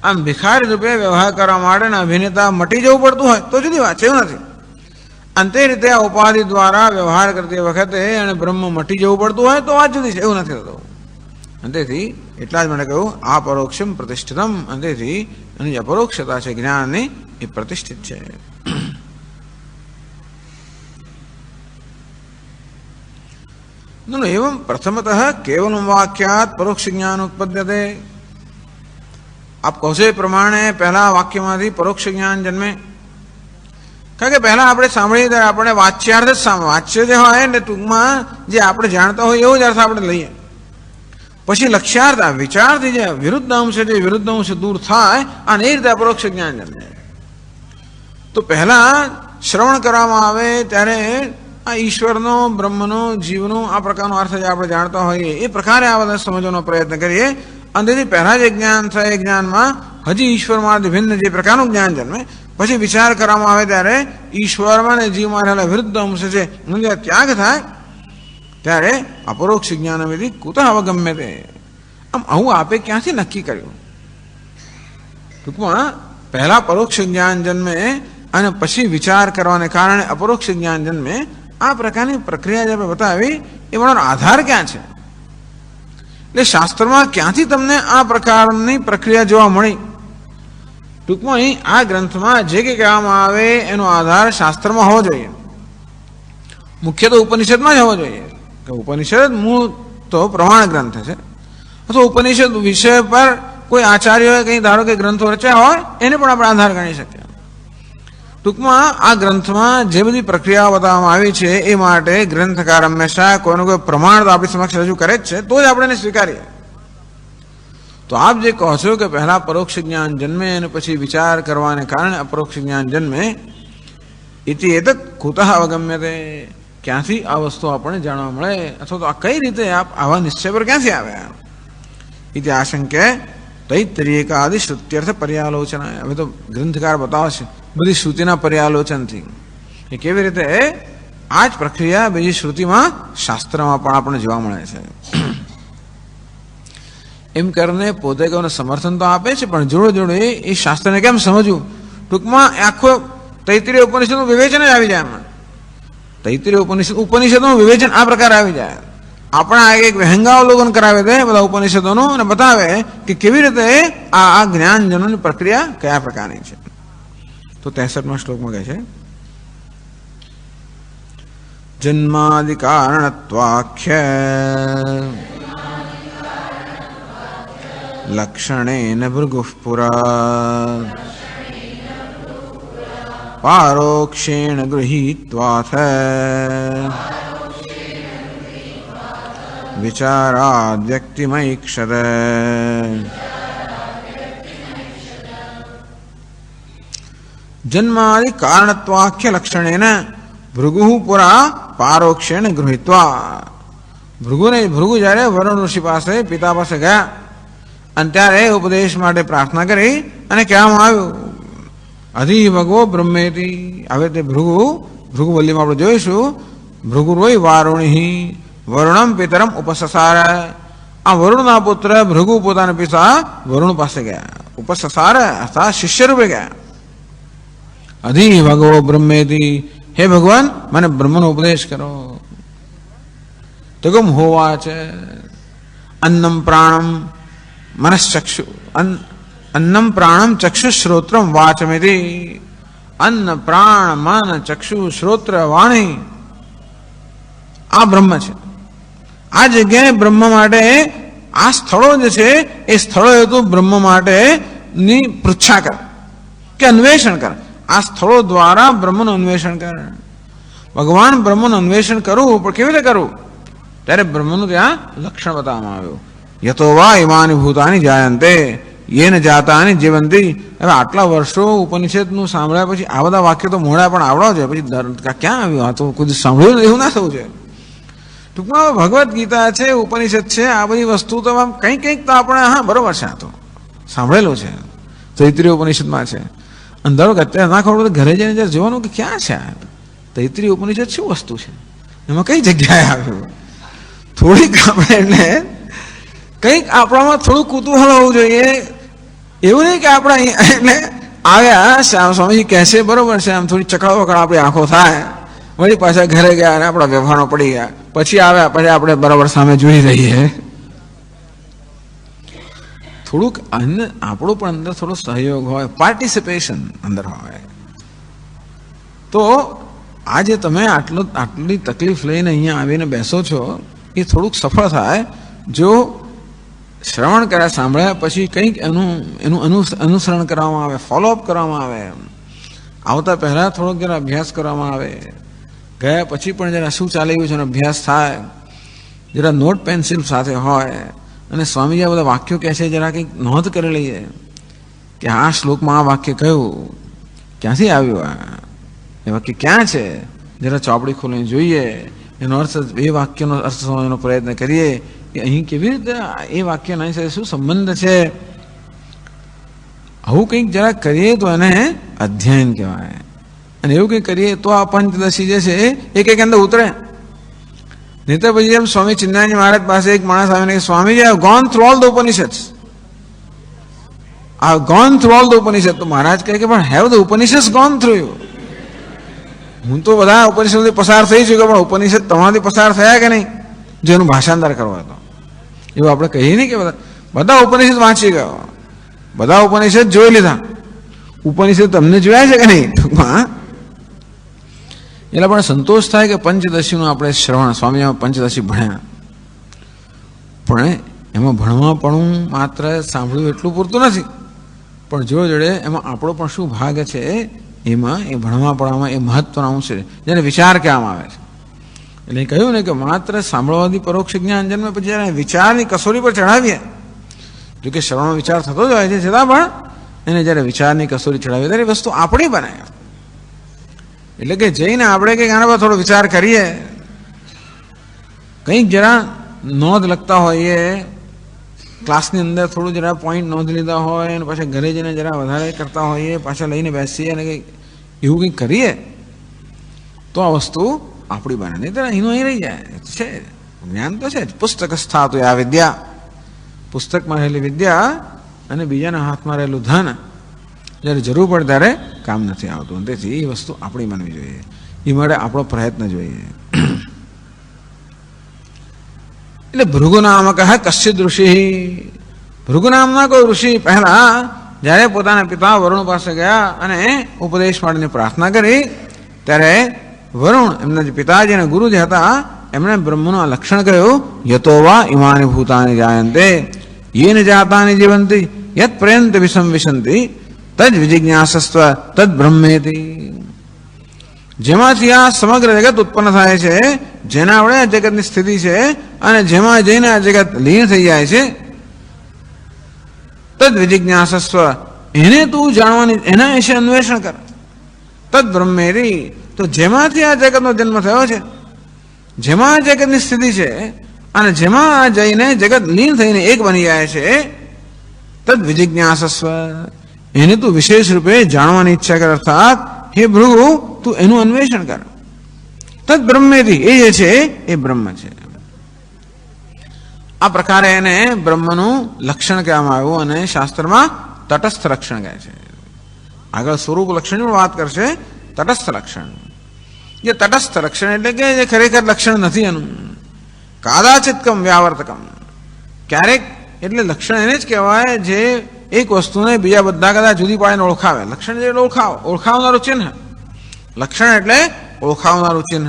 Speaker 1: આમ ભિખારી રૂપે વ્યવહાર કરવા માટે અભિનેતા મટી જવું પડતું હોય તો જુદી વાત છે, એવું નથી. અને તે રીતે આ ઉપાધિ દ્વારા વ્યવહાર કરતી વખતે અને બ્રહ્મ મટી જવું પડતું હોય તો વાત જુદી છે, એવું નથી થતું. અને તેથી એટલા જ મને કહ્યું આ પરોક્ષમ પ્રતિષ્ઠિતમ, અને તેથી એની જે અપરોક્ષતા છે જ્ઞાનની એ પ્રતિષ્ઠિત છે. एवं प्रथमतः केवलम वाक्यात परोक्ष ज्ञान उत्पद्यते. आप કહો છો એ પ્રમાણે પહેલા વાક્યમાંથી પરોક્ષ જ્ઞાન જન્મે. કારણ કે પહેલા આપણે સાંભળીએ ત્યારે આપણે વાચ્યાર્થ જ વાચ્ય જે હોય ને ટૂંકમાં જે આપણે જાણતા હોય એવો જ અર્થ આપણે લઈએ. પછી લક્ષ્યાર્થ વિચારથી જે વિરુદ્ધ અંશ છે વિરુદ્ધ અંશ દૂર થાય અને એ રીતે પરોક્ષ જ્ઞાન જન્મે. તો પહેલા શ્રવણ કરવામાં આવે ત્યારે આ ઈશ્વરનો, બ્રહ્મનો, જીવનો આ પ્રકારનો અર્થ જે આપણે જાણતા હોઈએ એ પ્રકારે આ બધા સમજવાનો પ્રયત્ન કરીએ. અને તેથી પહેલા જે જ્ઞાન થાય એ જ્ઞાનમાં હજી ઈશ્વરમાંથી ભિન્ન જે પ્રકારનું જ્ઞાન જન્મે. પછી વિચાર કરવામાં આવે ત્યારે ઈશ્વરમાં અને જીવમાં રહેલા વિરુદ્ધ અંશ છે એનો જે ત્યાગ થાય ત્યારે અપરોક્ષ જ્ઞાન વિધિ કુતઃ અવગમ્ય તે. આમ આવું આપે ક્યાંથી નક્કી કર્યું? ટૂંકમાં પહેલા પરોક્ષ જ્ઞાન જન્મે અને પછી વિચાર કરવાને કારણે અપરોક્ષ જ્ઞાન જન્મે. આ પ્રકારની પ્રક્રિયા જે આપણે બતાવી એનો આધાર ક્યાં છે? એટલે શાસ્ત્રમાં ક્યાંથી તમને આ પ્રકારની પ્રક્રિયા જોવા મળી? ટૂંકમાં અહીં આ ગ્રંથમાં જે કંઈ કહેવામાં આવે એનો આધાર શાસ્ત્રમાં હોવો જોઈએ, મુખ્ય તો ઉપનિષદમાં જ હોવો જોઈએ. કે ઉપનિષદ મૂળ તો પ્રમાણ ગ્રંથ છે, અથવા ઉપનિષદ વિષય પર કોઈ આચાર્યોએ કંઈ ધારો કે ગ્રંથો રચ્યા હોય એને પણ આપણે આધાર ગણી શકીએ. ટૂંકમાં આ ગ્રંથમાં જે બધી પ્રક્રિયાઓ બતાવવામાં આવી છે એ માટે ગ્રંથકાર હંમેશા કોઈનું કોઈ પ્રમાણ તો આપણી સમક્ષ રજૂ કરે જ છે, તો જ આપણે એને સ્વીકારીએ. તો આપ જે કહો છો કે પહેલા પરોક્ષ જ્ઞાન જન્મે અને પછી વિચાર કરવાને કારણે અપરોક્ષ જ્ઞાન જન્મે, ઇતિ એતત કુતઃ અવગમ્યતે. ક્યાંથી આ વસ્તુ આપણને જાણવા મળે, અથવા તો આ કઈ રીતે આપ આવા નિશ્ચય પર ક્યાંથી આવ્યા? ઇતિ આશંકે તૈત્તરીયક આદિ શ્રુત્યર્થ પર્યાલોચના. હવે તો ગ્રંથકાર બતાવશે બધી શ્રુતિના પર્યાલોચનથી એ કેવી રીતે આ જ પ્રક્રિયા બીજી શ્રુતિમાં, શાસ્ત્રમાં પણ આપણને જોવા મળે છે. એમ કરીને પોતે કોઈને સમર્થન તો આપે છે, પણ જોડે જોડે એ શાસ્ત્રને કેમ સમજવું? ટૂંકમાં આખો તૈત્તરીય ઉપનિષદનું વિવેચન જ આવી જાય એમાં. તૈત્તરીય ઉપનિષદનું વિવેચન આ પ્રકારે આવી જાય. આપણા એક વિહંગાવલોકન કરાવે છે બધા ઉપનિષદોનું અને બતાવે કે કેવી રીતે આ જ્ઞાનજનોની પ્રક્રિયા કયા પ્રકારની છે. તો 63મા શ્લોકમાં કહે છે જન્માદિ કારણત્વાખ્ય લક્ષણેન ભૃગુઃ પુરા પારોક્ષેણ ગૃહીત્વાથ વિચારાદ વ્યક્તિમૈક્ષત. જન્માદિ કારણત્વાખ્ય લક્ષણેન ભૃગુઃ પુરા પારોક્ષેણ ગૃહીત્વા. ભૃગુ જ્યારે વરુણ ઋષિ પાસે પિતા પાસે ગયા અને ત્યારે ઉપદેશ માટે પ્રાર્થના કરી અને કહેવામાં આવ્યું અધિ ભગવો બ્રહ્મેતિ. હવે તે ભૃગુવલ્લીમાં આપણે જોઈશું ભૃગુરોય વારુણિ વરુણમ પિતરમ ઉપસસાર. આ વરુણના પુત્ર ભૃગુ પોતાના પિતા વરુણ પાસે ગયા, ઉપસસાર અર્થાત શિષ્ય રૂપે ગયા. અધિ ભગવો બ્રહ્મેતિ, હે ભગવાન મને બ્રહ્મનો ઉપદેશ કરો. તો ગમ હોવા છે અન્નમ પ્રાણમ મનશ્ચક્ષુ અન્નમ પ્રાણમ ચક્ષુ શ્રોત્રમ વાચમિતિ. અન્ન પ્રાણ મન ચક્ષુ શ્રોત્ર વાણી આ બ્રહ્મ છે. આ જગ્યાએ બ્રહ્મ માટે આ સ્થળો જે છે એ સ્થળો હેતુ બ્રહ્મ માટે ની પૃચ્છા કર કે અન્વેષણ કર. આ સ્થળો દ્વારા બ્રહ્મનું અન્વેષણ કર. ભગવાન બ્રહ્મનું અન્વેષણ કરવું પણ કેવી રીતે કરવું? ત્યારે બ્રહ્મનું ત્યાં લક્ષણ બતાવવામાં આવ્યું. યતો વા ઇમાની ભૂતાની જાયંતે. યેન જાતાની જીવંતી. હવે આટલા વર્ષો ઉપનિષદનું સાંભળ્યા પછી આ બધા વાક્યો તો મોડા પણ આવડો છે, પછી ક્યાં આવ્યું? આ તો કોઈ સાંભળ્યું એવું ના થવું છે. ટૂંકમાં ભગવદ્ ગીતા છે, ઉપનિષદ છે, આ બધી વસ્તુ તો આમ કંઈક તો આપણે હા બરોબર છે, આ તો સાંભળેલું છે, તૈત્રીય ઉપનિષદમાં છે. અંધારો અત્યારે ના ખબર ઘરે જઈને જયારે જોવાનું કે ક્યાં છે આ તૈત્રીય ઉપનિષદ, શું વસ્તુ છે, એમાં કઈ જગ્યાએ આવ્યું. થોડીક આપણે એટલે કંઈક આપણામાં થોડું કુતૂહલ હોવું જોઈએ. એવું નહીં કે આપણે એટલે આવ્યા સ્વામીજી કહેશે બરોબર છે, આમ થોડી ચકડા વકડા આપણી આંખો થાય, વળી પાછા ઘરે ગયા અને આપણા વ્યવહારમાં પડી ગયા, પછી આવ્યા પછી આપણે બરાબર સામે જોઈ રહીએ. થોડુંક આપણું પણ અંદર થોડો સહયોગ હોય, પાર્ટિસિપેશન અંદર હોય, તો આ જે તમે આટલી તકલીફ લઈને અહીંયા આવીને બેસો છો એ થોડુંક સફળ થાય જો શ્રવણ કર્યા, સાંભળ્યા પછી કંઈક એનું અનુસરણ કરવામાં આવે, ફોલોઅપ કરવામાં આવે. આવતા પહેલા થોડોક જરા અભ્યાસ કરવામાં આવે, ગયા પછી પણ જરા શું ચાલી રહ્યું છે એનો અભ્યાસ થાય, જરા નોટ પેન્સિલ સાથે હોય. અને સ્વામીજી આ બધા વાક્યો કહે છે, જરા કંઈક નોંધ કરી લઈએ કે આ શ્લોકમાં આ વાક્ય કયું, ક્યાંથી આવ્યું, એ વાક્ય ક્યાં છે, જરા ચોપડી ખોલીને જોઈએ, એનો અર્થ એ વાક્યનો અર્થ સમજવાનો પ્રયત્ન કરીએ કે અહીં કેવી રીતે એ વાક્યના સાથે શું સંબંધ છે. આવું કંઈક જરા કરીએ તો એને અધ્યયન કહેવાય. અને એવું કંઈક કરીએ તો આ પંચદશી જે છે એક અંદર ઉતરે. નહીં તો પછી એમ સ્વામી ચિન્મયાનંદ મહારાજ પાસે એક માણસ આવીને કે Swamiji I have gone through all the Upanishads, I have gone through all the Upanishad. તો મહારાજ કહે કે પણ have the Upanishads gone through you? હું તો બધા ઉપનિષદોથી પસાર થઈ ચૂક્યો, પણ ઉપનિષદ તમારાથી પસાર થયા કે નહીં? જેનું ભાષાંતર કરવા હતો એવું આપણે કહીએ નહીં કે બધા ઉપનિષદ વાંચી ગયો, બધા ઉપનિષદ જોઈ લીધા, ઉપનિષદ તમને જોયા છે કે નહીં? ટૂંકમાં એટલે પણ સંતોષ થાય કે પંચદશીનું આપણે શ્રવણ, સ્વામી પંચદશી ભણ્યા, પણ એમાં ભણવા પણ માત્ર સાંભળ્યું એટલું પૂરતું નથી, પણ જો જોડે એમાં આપણો પણ શું ભાગ છે એમાં, એ ભણવા પડવામાં એ મહત્વના અંશ છે જેને વિચાર કહેવામાં આવે છે. એટલે કહ્યું ને કે માત્ર સાંભળવાથી પરોક્ષ જ્ઞાન જન્મે, પછી જ્યારે વિચારની કસોરી પર ચડાવીએ, જોકે શ્રવણનો વિચાર થતો જ હોય છે, છતાં પણ એને જ્યારે વિચારની કસોરી ચડાવીએ ત્યારે વસ્તુ આપણી બને. એટલે કે જઈને આપણે કંઈક આના પર થોડો વિચાર કરીએ, કંઈક જરા નોંધ લખતા હોઈએ, ક્લાસની અંદર થોડું જરા પોઈન્ટ નોંધ લીધા હોય અને પાછા ઘરે જઈને જરા વધારે કરતા હોઈએ, પાછા લઈને બેસીએ અને કંઈક એવું કંઈક કરીએ તો આ વસ્તુ આપણી બને. નહીં તો એનું અહીં રહી જાય છે. જ્ઞાન તો છે જ, પુસ્તક સ્થાતું આ વિદ્યા, પુસ્તકમાં રહેલી વિદ્યા અને બીજાના હાથમાં રહેલું ધન જ્યારે જરૂર પડે ત્યારે કામ નથી આવતું. તેથી એ વસ્તુ આપણી બનવી જોઈએ, એ માટે આપણો પ્રયત્ન જોઈએ. એટલે ભૃગુ નામક કશ્ચિદ ઋષિ, ભૃગુ નામના કોઈ ઋષિ પહેલા જ્યારે પોતાના પિતા વરુણ પાસે ગયા અને ઉપદેશ માટેની પ્રાર્થના કરી, ત્યારે વરુણ એમના જે પિતાજી અને ગુરુ જે હતા એમણે બ્રહ્મનું આ લક્ષણ કહ્યું, યતો વા ઇમાની ભૂતાની જાયંતે યેન જાતાની જીવંતી યત પ્રયંત વિસંવિશંતિ તદ વિજિજ્ઞાસસ્વ તદ બ્રહ્મેતિ. જેમાંથી આ સમગ્ર જગત ઉત્પન્ન થાય છે, જેના વડે આ જગતની સ્થિતિ છે અને જેમાં જઈને આ જગત લીન થઈ જાય છે, તદ વિજિજ્ઞાસસ્વ, એને તું જાણવાની, એના વિશે અન્વેષણ કર. તદ બ્રહ્મેતિ, તો જેમાંથી આ જગતનો જન્મ થયો છે, જેમાં આ જગતની સ્થિતિ છે અને જેમાં આ જઈને જગત લીન થઈને એક બની જાય છે, તદ વિજિજ્ઞાસસ્વ, એને તું વિશેષ રૂપે જાણવાની ઈચ્છા કર. અર્થાત હે ભૃગુ, તું એનું અન્વેષણ કર. તદ બ્રહ્મેથી, એ જે છે એ બ્રહ્મ છે. આ પ્રકારે એને બ્રહ્મનું લક્ષણ કહેવામાં આવ્યું અને શાસ્ત્રમાં તટસ્થ લક્ષણ કહે છે. આગળ સ્વરૂપ લક્ષણની વાત કરશે, તટસ્થ લક્ષણ. જે તટસ્થ લક્ષણ એટલે કે જે ખરેખર લક્ષણ નથી એનું, કાદાચિતકમ વ્યાવર્તકમ, ક્યારેક, એટલે લક્ષણ એને જ કહેવાય જે એક વસ્તુને બીજા બધા કદાચ જુદી પાડીને ઓળખાવે. લક્ષણ એટલે ઓળખાવનારું ચિહ્ન, લક્ષણ એટલે ઓળખાવનારું ચિહ્ન.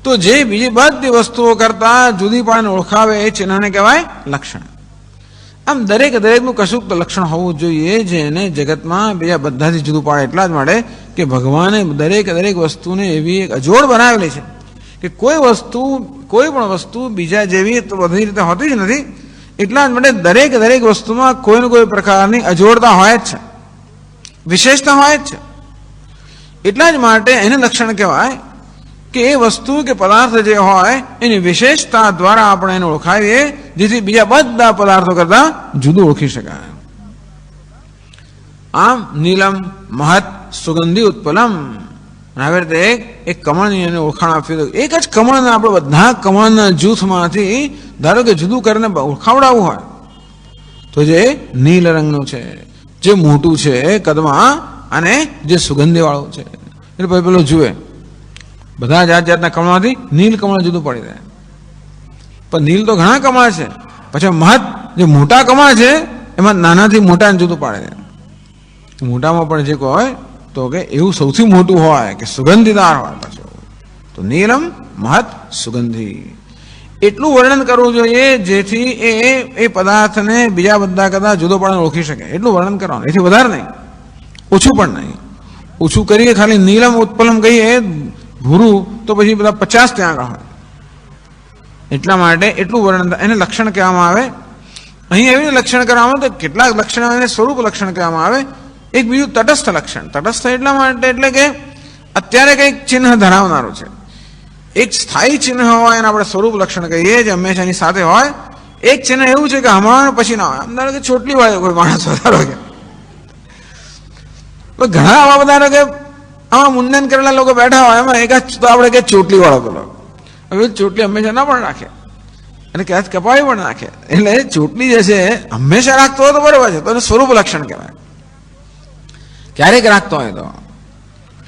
Speaker 1: તો જે બીજી બધી વસ્તુઓ કરતા જુદી પાડીને ઓળખાવે એ ચિહ્નને કહેવાય લક્ષણ. આમ દરેકનું કશુંક તો લક્ષણ હોવું જોઈએ જે એને જગતમાં બીજા બધાથી જુદું પાડે. એટલા જ માટે કે ભગવાને દરેક વસ્તુને એવી એક અજોડ બનાવેલી છે કે કોઈ પણ વસ્તુ બીજા જેવી તો બધી રીતે હોતી જ નથી. એટલા જ માટે દરેક વસ્તુમાં કોઈ ને કોઈ પ્રકારની અજોડતા હોય જ છે, વિશેષતા હોય જ છે. એટલા જ માટે એને લક્ષણ કહેવાય કે એ વસ્તુ કે પદાર્થ જે હોય એની વિશેષતા દ્વારા આપણે એને ઓળખાવીએ, જેથી બીજા બધા પદાર્થો કરતા જુદું ઓળખી શકાય. આમ નીલમ મહત સુગંધી ઉત્પલમ, આવી રીતે એક કમળની એને ઓળખાણ આપ્યું. એક જ કમળને આપણે બધા કમળના જૂથમાંથી ધારો કે જુદું કરીને ઓળખાવડાવવું હોય તો જે નીલ રંગનું છે, જે મોટું છે કદમાં અને જે સુગંધી વાળું છે, એટલે પછી પેલો જુએ બધા જાતના કમળમાંથી નીલ કમળ જુદું પડી જાય. પણ નીલ તો ઘણા કમળ છે, પછી મહત જે મોટા કમળ છે એમાં નાનાથી મોટાને જુદું પાડે છે. મોટામાં પણ જે હોય તો કે એવું સૌથી મોટું હોય કે સુગંધીદાર હોય પાછું, તો નીલમ મહત સુગંધી. એટલું વર્ણન કરવું જોઈએ જેથી એ પદાર્થને બીજા બધા કરતા જુદો પણ ઓળખી શકે. એટલું વર્ણન કરવાનું, એથી વધારે નહીં, ઓછું પણ નહીં. ઓછું કરીએ ખાલી નીલમ ઉત્પલમ કહીએ ભૂરું તો પછી બધા 50 ત્યાં આગળ હોય. એટલા માટે એટલું વર્ણન, એને લક્ષણ કહેવામાં આવે. અહીં એવી લક્ષણ કરવામાં આવે તો કેટલાક લક્ષણ એને સ્વરૂપ લક્ષણ કહેવામાં આવે. એક બીજું તટસ્થ લક્ષણ. તટસ્થ એટલા માટે એટલે કે અત્યારે કંઈક ચિહ્ન ધરાવનારું છે. એક સ્થાયી ચિહ્ન હોય એને આપણે સ્વરૂપ લક્ષણ કહીએ, જે હંમેશાની સાથે હોય. એક ચિહ્ન એવું છે કે હમણાં પછી ના હોય. ધારો કે ચોટલી વાળો કોઈ માણસ વધારો કે ઘણા આવા બધા કે આમાં મુંડન કરેલા લોકો બેઠા હોય, એમાં એક તો આપણે કે ચોટલી વાળો પેલો. હવે ચોટલી હંમેશા ના પણ રાખે અને ક્યાંક કપાવી પણ નાખે. એટલે ચોટલી જે છે હંમેશા રાખતો હોય તો બરાબર છે, તો એને સ્વરૂપ લક્ષણ કહેવાય. ક્યારેક રાખતો હોય તો,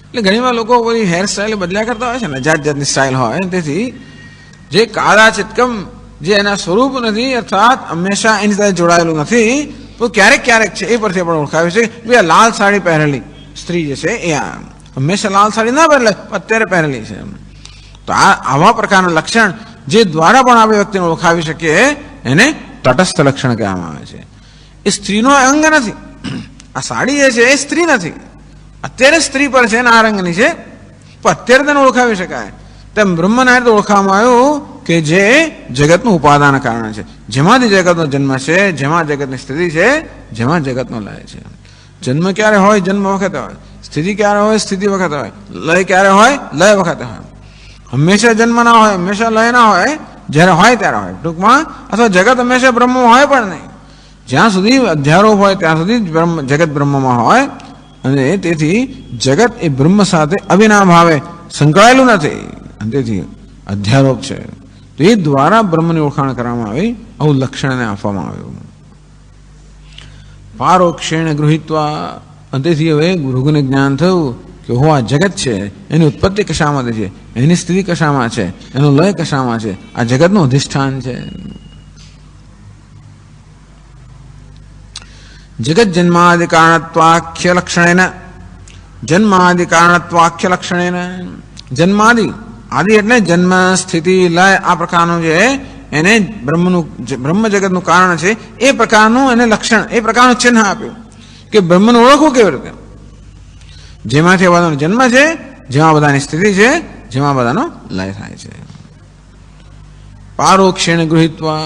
Speaker 1: એટલે ઘણીવાર લોકો બધી હેર સ્ટાઇલ બદલ્યા કરતા હોય છે ને, જાતની સ્ટાઇલ હોય. તેથી જે કાળા ચિતકમ જે એના સ્વરૂપ નથી, અર્થાત હંમેશા એની સાથે જોડાયેલું નથી, તો ક્યારેક છે એ પરથી આપણે ઓળખાવે છે. ભાઈ લાલ સાડી પહેરેલી સ્ત્રી જે છે એ હંમેશા લાલ સાડી ના પહેરે, અત્યારે પહેરેલી છે. તો આવા પ્રકારના લક્ષણ જે દ્વારા પણ આપણે વ્યક્તિને ઓળખાવી શકીએ એને તટસ્થ લક્ષણ કહેવામાં આવે છે. એ સ્ત્રીનો અંગ નથી. આ સાડી જે છે એ સ્ત્રી નથી, અત્યારે સ્ત્રી પર છે ને આ રંગની છે, પણ અત્યારે તેને ઓળખાવી શકાય. તેમ બ્રહ્મના રીતે ઓળખવામાં આવ્યું કે જે જગતનું ઉપાદાન કારણ છે, જેમાંથી જગતનો જન્મ છે, જેમાં જગતની સ્થિતિ છે, જેમાં જગતનો લય છે. જન્મ ક્યારે હોય? જન્મ વખતે હોય. સ્થિતિ ક્યારે હોય? સ્થિતિ વખતે હોય. લય ક્યારે હોય? લય વખતે હોય. હંમેશા જન્મ ના હોય, હંમેશા લય ના હોય, જ્યારે હોય ત્યારે હોય. ટૂંકમાં અથવા જગત હંમેશા બ્રહ્મ હોય પણ નહીં. જ્યાં સુધી અધ્યારોપ હોય ત્યાં સુધી જગત બ્રહ્મમાં હોય, અને તેથી જગત એ બ્રહ્મ સાથે અવિના ભાવે સંકળાયેલું નથી, અને તેથી અધ્યારોપ છે. તો એ દ્વારા બ્રહ્મની ઓળખાણ કરવામાં આવી, આવું લક્ષણને આપવામાં આવ્યું. પારોક્ષેણ ગૃહિત્વા, અને તેથી હવે ભૃગુને જ્ઞાન થયું કે હો આ જગત છે, એની ઉત્પત્તિ કશામાંથી છે, એની સ્થિતિ કશામાં છે, એનો લય કશામાં છે, આ જગતનું અધિષ્ઠાન છે. જગત જન્માદિ કારણત્વાખ્ય લક્ષણેન, જન્માદિ કારણત્વાખ્ય લક્ષણેન, જન્માદિ, આદિ એટલે જન્મ સ્થિતિ લય, આ પ્રકારનું જે એને બ્રહ્મ જગતનું કારણ છે એ પ્રકારનું એને લક્ષણ, એ પ્રકારનું ચિહ્ન આપ્યું કે બ્રહ્મને ઓળખવું કેવી રીતે. જેમાંથી બધાનો જન્મ છે, જેમાં બધાની સ્થિતિ છે, જેમાં બધાનો લય થાય છે. પારોક્ષેણ ગૃહિત્વા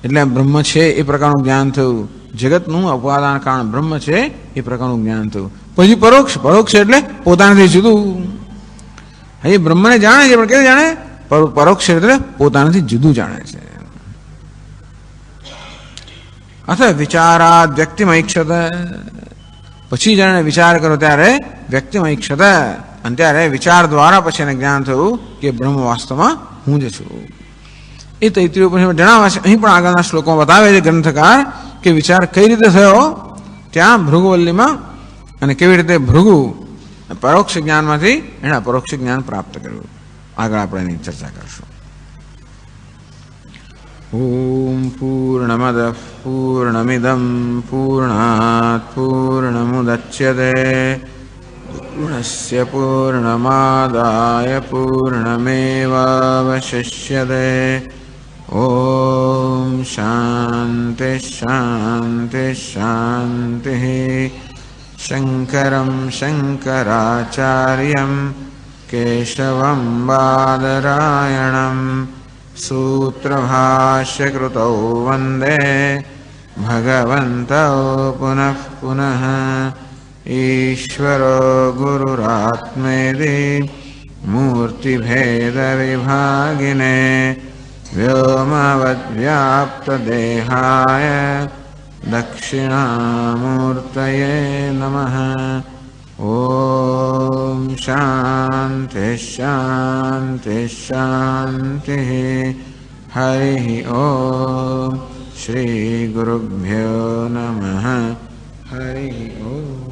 Speaker 1: એટલે બ્રહ્મ છે એ પ્રકારનું જ્ઞાન થયું. જગતનું ઉપાદાન કારણ બ્રહ્મ છે એ પ્રકારનું જ્ઞાન થયું. પછી પરોક્ષ, પરોક્ષ એટલે પોતાનાથી જુદું. એ બ્રહ્મને જાણે છે પણ કેવી જાણે? પરોક્ષ એટલે પોતાનાથી જુદું જાણે છે. અથવા વિચારાદ વ્યક્તિમાં ઈક્ષત, પછી જાણે વિચાર કરો ત્યારે વ્યક્તિમાં ઈક્ષત, અને ત્યારે વિચાર દ્વારા પછી એને જ્ઞાન થયું કે બ્રહ્મ વાસ્તવમાં હું જ છું. એ તૈત્રીય પછી જણાવે છે. અહીં પણ આગળના શ્લોકોમાં બતાવે છે ગ્રંથકાર કે વિચાર કઈ રીતે થયો ત્યાં ભૃગુવલ્લીમાં, અને કેવી રીતે ભૃગુ પરોક્ષ જ્ઞાનમાંથી એણે પરોક્ષ જ્ઞાન પ્રાપ્ત કર્યું. આગળ આપણે એની ચર્ચા કરશું. ઓમ પૂર્ણમદ પૂર્ણમિદમ પૂર્ણાત પૂર્ણમુદચ્યતે પૂર્ણસ્ય પૂર્ણમાદાય પૂર્ણમેવાવશિષ્યતે. ઓમ શાંતિ શાંતિ શાંતિ. શંકરં શંકરાચાર્યં કેશવં બાદરાયણં सूत्रभाष्यकृतौ वन्दे भगवन्तौ पुनः पुनः। ईश्वरो गुरुरात्मेति मूर्तिभेदविभागिने व्योमवद्व्याप्तदेहाय दक्षिणामूर्तये नमः। ॐ शान्तिः शान्तिः शान्तिः। हरिः ॐ श्रीगुरुभ्यो नमः। हरिः ॐ।